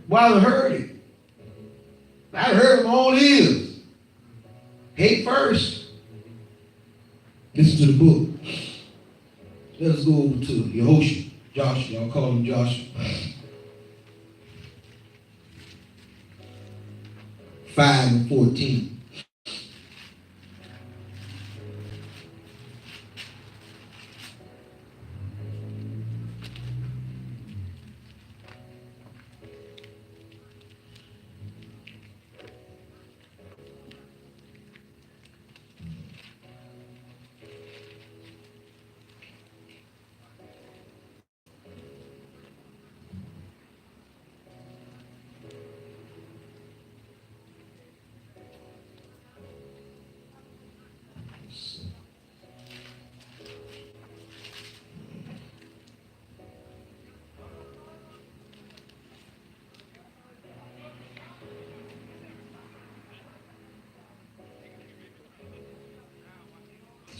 Well, I heard it. I heard him all ears. Hate first. Listen to the book. Let us go over to Yehoshua. Joshua. Y'all call him Joshua. 5:14.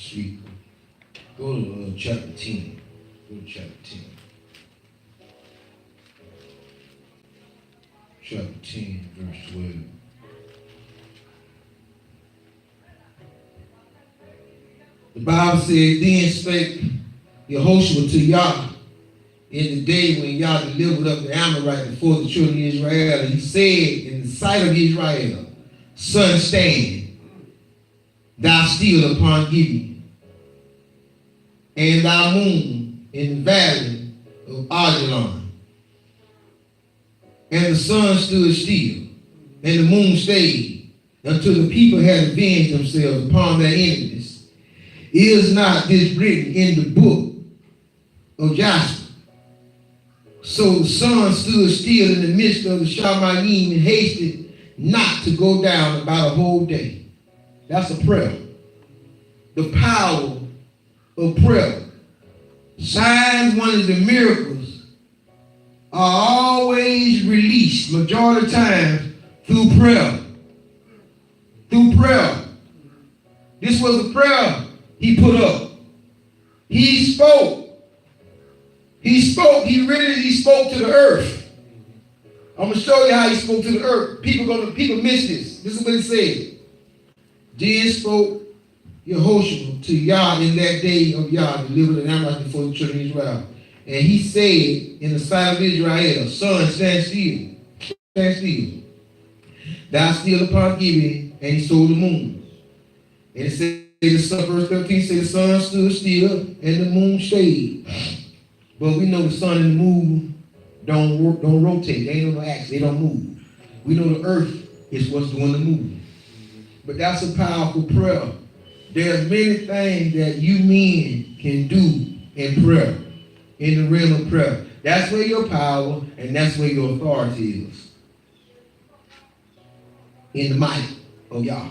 Sweet. Go to chapter 10. Go to chapter 10. Chapter 10, verse 12. The Bible says, then spake Yehoshua to Yah in the day when Yah delivered up the Amorite before the children of Israel. And he said in the sight of Israel, sun, stand thou still upon Gibeon, and thy moon in the valley of Ajalon. And the sun stood still, and the moon stayed, until the people had avenged themselves upon their enemies. Is not this written in the book of Joshua? So the sun stood still in the midst of the Shamayim and hasted not to go down about a whole day. That's a prayer. The power of prayer. Signs, wonders, and miracles are always released, majority of the time, through prayer. Through prayer. This was a prayer he put up. He spoke. He spoke. He spoke to the earth. I'm going to show you how he spoke to the earth. People miss this. This is what he said. Then spoke Yehoshua to Yah in that day of Yah, delivered an Amorite before the children of Israel. And he said in the sight of Israel, sun, stand still. Stand still. Thou still upon Gibeon, and he stole the moon. And it said, the sun, verse 13 says the sun stood still and the moon stayed. But we know the sun and the moon don't rotate. They ain't on no axis. They don't move. We know the earth is what's doing the moving. But that's a powerful prayer. There's many things that you men can do in prayer, in the realm of prayer. That's where your power and that's where your authority is. In the might of Yah.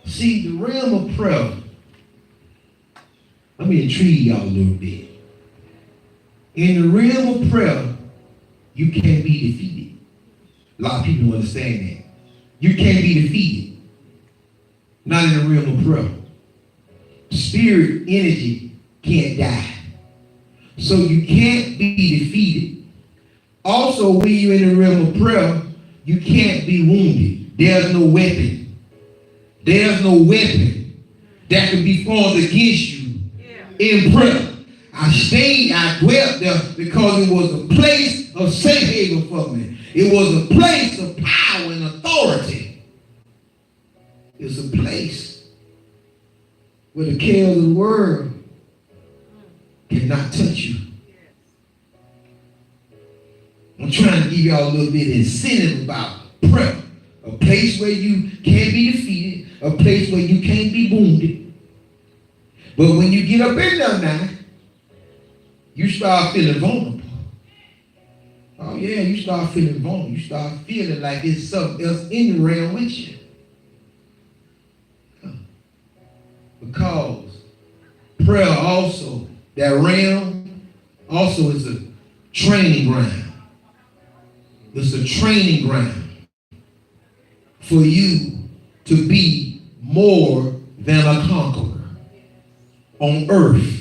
See, the realm of prayer, let me intrigue y'all a little bit. In the realm of prayer, you can't be defeated. A lot of people don't understand that. You can't be defeated. Not in the realm of prayer. Spirit energy can't die. So you can't be defeated. Also, when you're in the realm of prayer, you can't be wounded. There's no weapon. There's no weapon that can be formed against you in prayer. I dwelt there because it was a place of safe haven for me. It was a place of power and authority. It's a place where the cares of the world cannot touch you. I'm trying to give y'all a little bit of incentive about prayer. A place where you can't be defeated. A place where you can't be wounded. But when you get up in there now, you start feeling vulnerable. Oh yeah, you start feeling vulnerable. You start feeling like there's something else in the realm with you. Because prayer also, that realm also is a training ground. It's a training ground for you to be more than a conqueror on earth.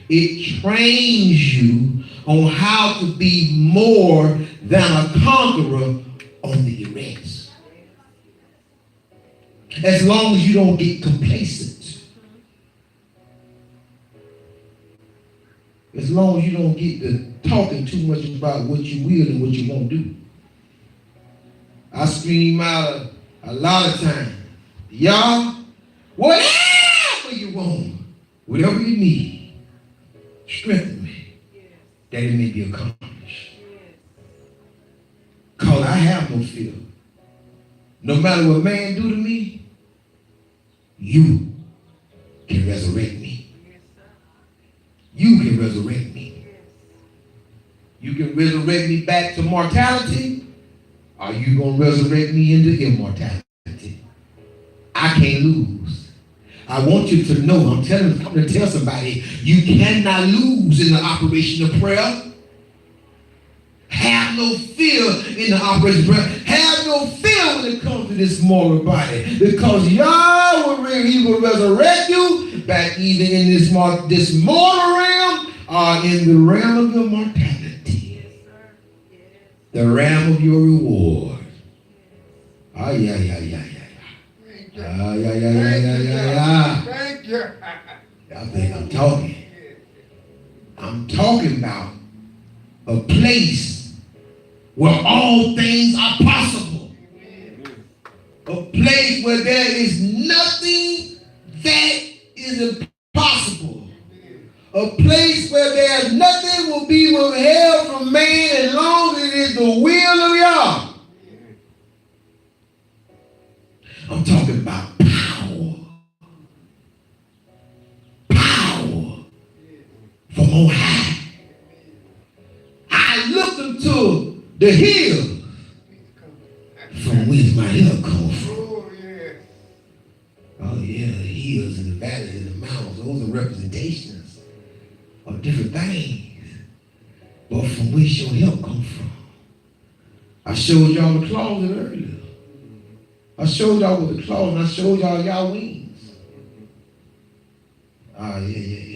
It trains you on how to be more than a conqueror on the erect. As long as you don't get complacent. As long as you don't get to talking too much about what you will and what you won't do. I scream out a lot of times, Yah, whatever you want, whatever you need, strengthen me, that it may be accomplished. Because I have no fear. No matter what man do to me, you can resurrect me. You can resurrect me. You can resurrect me back to mortality, or you going to resurrect me into immortality. I can't lose. I want you to know, I'm to tell somebody, you cannot lose in the operation of prayer. Have no fear in the operation of prayer. Have no fear when it comes to this mortal body. Because Yah will resurrect you back either in this mortal realm or in the realm of your mortality. Yes, sir. Yes. The realm of your reward. Ah, yeah, yeah, yeah, yeah. Thank you. Ah, yeah, yeah, yeah, yeah, yeah, yeah. Thank you. I think I'm talking. I'm talking about a place where all things are possible. A place where there is nothing that is impossible. A place where there's nothing will be withheld from man as long as it is the will of God. I'm talking about power. Power from on high. I looked into the hill from whence my help comes from. Oh, yeah. Oh yeah, the hills and the valleys and the mountains, those are representations of different things. But from which your help comes from. I showed y'all the closet earlier. I showed y'all with the closet, and I showed y'all wings. Ah, yeah.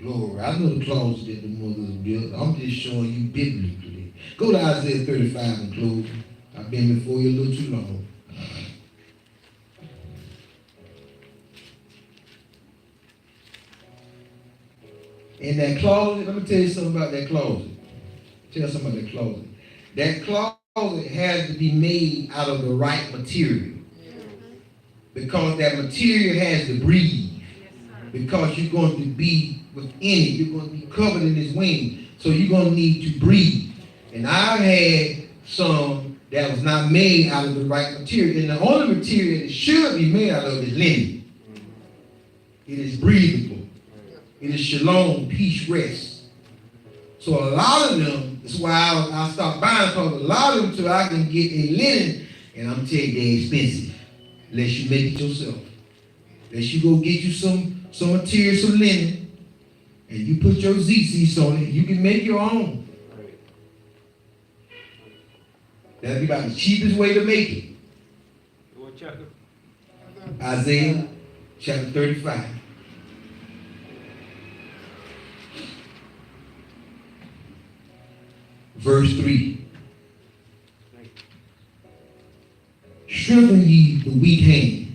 Glory. I know the closet that the mothers built. I'm just showing you biblically. Go to Isaiah 35 and close. I've been before you a little too long. In that closet, let me tell you something about that closet. Tell you something about that closet. That closet has to be made out of the right material. Because that material has to breathe. Because you're going to be within it. You're going to be covered in his wing. So you're going to need to breathe. And I had some that was not made out of the right material. And the only material it should be made out of is linen. It is breathable. It is shalom, peace, rest. So a lot of them, that's why I stopped buying, because a lot of them, so I can get a linen, and I'm telling you, they're expensive. Unless you make it yourself. Unless you go get you some material, some linen, and you put your ZCs on it, you can make your own. That'll be about the cheapest way to make it. What chapter? Isaiah chapter 35. Verse 3. Strengthen ye the weak hands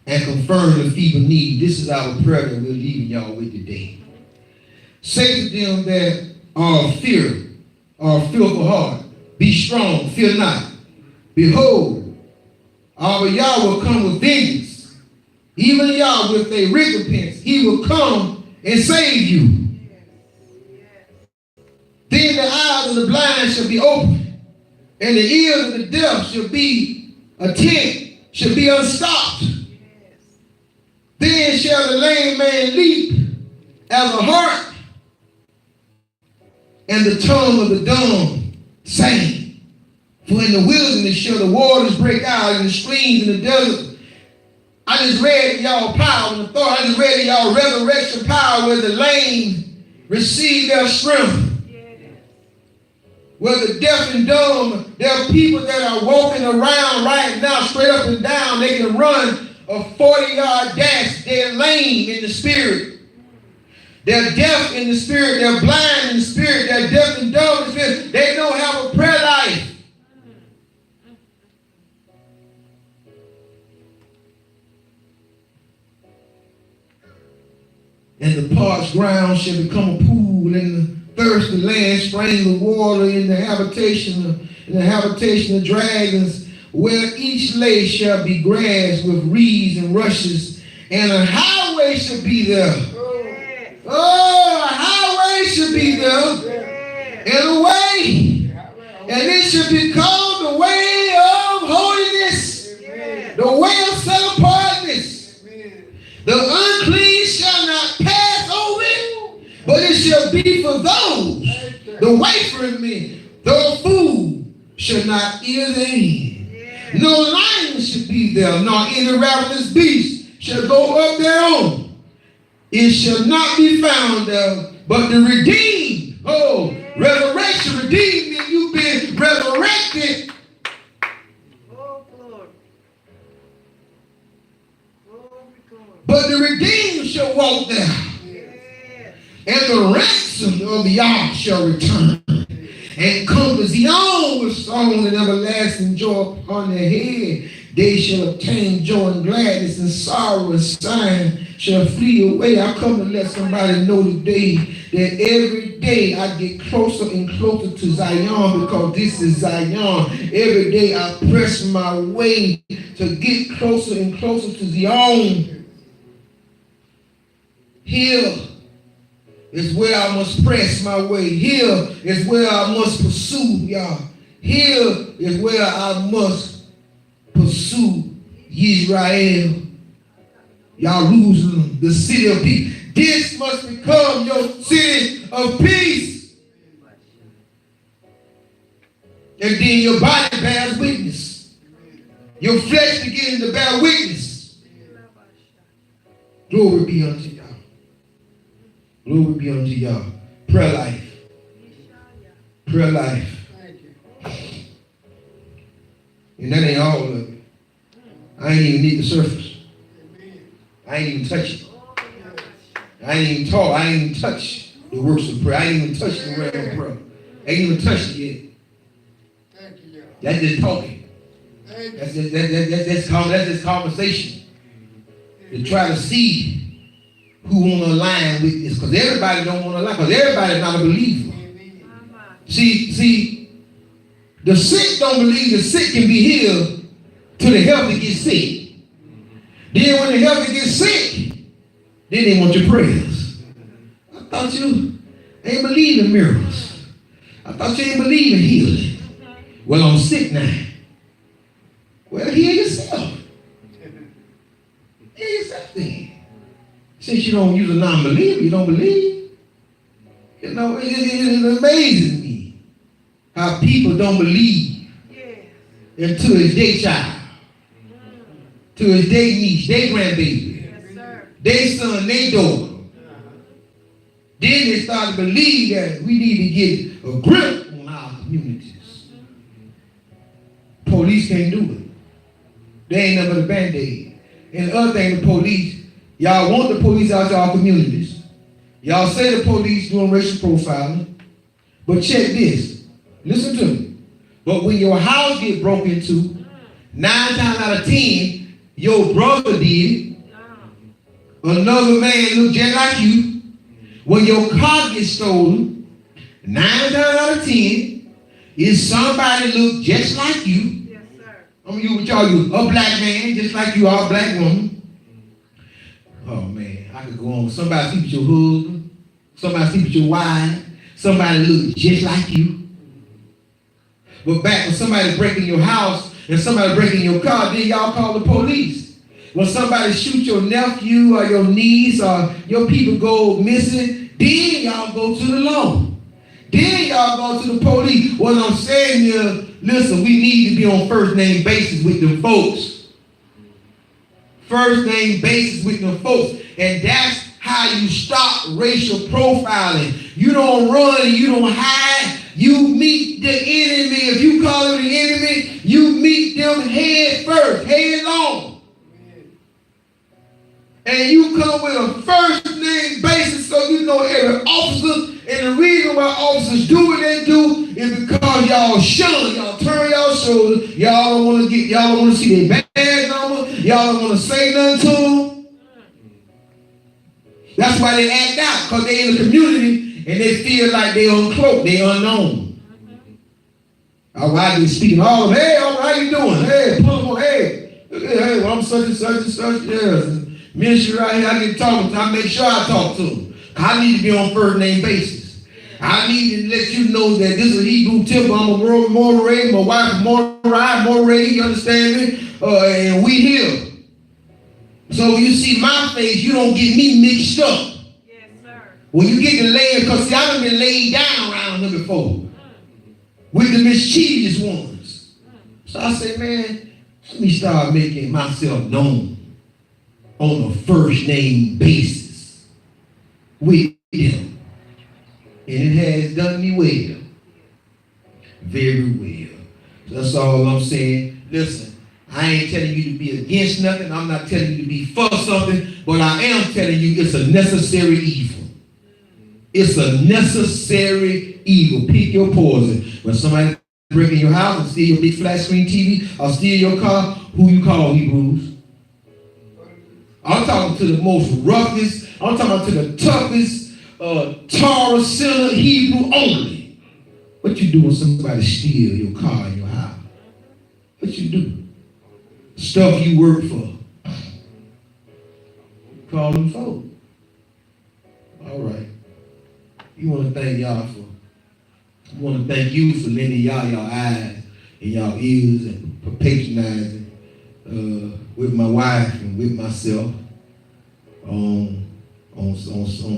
and confirm the feeble knee. This is our prayer that we're leaving y'all with today. Say to them that are fearful heart, be strong, fear not. Behold, our Yah will come with vengeance. Even Yah with a recompense. He will come and save you. Then the eyes of the blind shall be opened, and the ears of the deaf shall be unstopped. Then shall the lame man leap as a hart, and the tongue of the dumb sing. For in the wilderness shall the waters break out, and the streams in the desert. I just read y'all power and authority. I just read y'all resurrection power, where the lame receive their strength. Where the deaf and dumb, there are people that are walking around right now straight up and down. They can run a 40-yard dash. They're lame in the spirit. They're deaf in the spirit. They're blind in the spirit. They're deaf and dumb in the spirit. They don't have a prayer life. And the parched ground shall become a pool, and the thirsty land springs of water in the habitation of dragons, where each lake shall be grass with reeds and rushes, and a highway shall be there. Oh, a highway shall be there, and a way, and it shall be called the way of holiness, the way of set apartness. The unclean shall not pass over it, but it shall be for those, the wayfaring men. The food shall not eat therein. No lion shall be there, nor any ravenous beast shall go up thereon. It shall not be found there, but the redeemed. Oh, resurrection, redeemed, and you've been resurrected. Oh, Lord. Oh, redeemed shall walk there, Yes. and the ransom of the ark shall return, and come to Zion with song and everlasting joy upon their head. They shall obtain joy and gladness, and sorrow and sighing shall flee away. I come to let somebody know today that every day I get closer and closer to Zion, because this is Zion. Every day I press my way to get closer and closer to Zion. Here is where I must press my way. Here is where I must pursue, y'all. Here is where I must pursue Israel. Jerusalem, the city of peace. This must become your city of peace. And then your body bears witness. Your flesh begins to bear witness. Glory be unto y'all. Glory be unto y'all. Prayer life. Prayer life. Thank you. And that ain't all of it. I ain't even need the surface. Amen. I ain't even touch it. I ain't even talk. I ain't even touch the works of prayer. I ain't even touch the realm of prayer. I ain't even touched it yet. Thank you, Lord. That's just talking. Thank you. That's just conversation. To try to see who want to align with this. Because everybody don't want to align. Because everybody's not a believer. Amen. See, the sick don't believe the sick can be healed till the healthy get sick. Then when the healthy get sick, then they want your prayers. I thought you ain't believe in miracles. I thought you ain't believe in healing. Well, I'm sick now. Well, heal yourself. Heal yourself then. Since you don't use a non-believer, you don't believe. You know, it amazes me how people don't believe until it's their child, till it's their niece, their grandbaby, Yes, sir. their son, their daughter. Then they start to believe that we need to get a grip on our communities. Police can't do it. They ain't nothing but a Band-Aid. And the other thing, the police, y'all want the police out to our communities. Y'all say the police doing racial profiling. But check this. Listen to me. But when your house get broken into, 9 times out of 10, your brother did it. Another man look just like you. When your car gets stolen, 9 times out of 10, is somebody look just like you. Yes, sir. I'm you with y'all, you a black man, just like you are a black woman. Oh man, I could go on. Somebody sleep with your husband, somebody sleep with your wife, somebody look just like you. But back when somebody breaking your house and somebody breaking your car, then y'all call the police. When somebody shoot your nephew or your niece or your people go missing, then y'all go to the law. Then y'all go to the police. What I'm saying is, listen, we need to be on first name basis with them folks. First name basis with them folks. And that's how you stop racial profiling. You don't run and you don't hide. You meet the enemy. If you call them the enemy, you meet them head first, headlong. And you come with a first name basis so you know every officer. And the reason why officers do what they do is because y'all shun, y'all turn y'all shoulders, y'all don't want to see their badge number, y'all don't want to say nothing to them. That's why they act out, because they in the community and they feel like they uncloaked, they unknown. All right, they speaking all of them. Hey, all right, how you doing? Hey, pull them on, hey, well, I'm such and such and such, yes. Ministry right here, I get talking to, I make sure I talk to them. I need to be on first name basis. I need to let you know that this is a Hebrew temple. I'm a Moray, my wife Moray, you understand me? And we here. So when you see my face, you don't get me mixed up. Yes, sir. When you get to laying, because see, I've been laid down around here before. With the mischievous ones. So I said, man, let me start making myself known on a first name basis with them. And it has done me well. Very well. That's all I'm saying. Listen, I ain't telling you to be against nothing. I'm not telling you to be for something, but I am telling you it's a necessary evil. It's a necessary evil. Pick your poison. When somebody break in your house and steal your big flat screen TV or steal your car, who you call, Hebrews? I'm talking to the most roughest, I'm talking to the toughest, Torah sinner Hebrew only. What you do when somebody steal your car in your house? What you do? Stuff you work for. Call them folks. All right. You want to thank y'all for, I want to thank you for lending y'all eyes and y'all ears and for patronizing with my wife and with myself on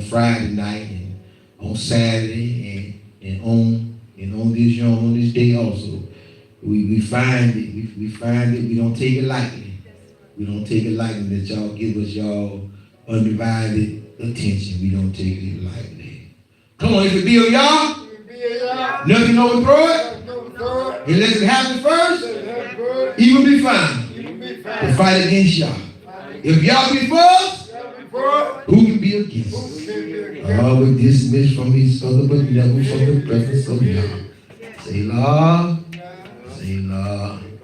Friday night and on Saturday and on this day also. We find it. We find it. We don't take it lightly. We don't take it lightly that y'all give us y'all undivided attention. We don't take it lightly. Come on, if it be of y'all, nothing overthrow it. Unless it happen first, evil be found to fight against y'all. If y'all be for us, who can be against us? We dismiss from each other, but never from the presence of God. Say, Lord. Say, Lord.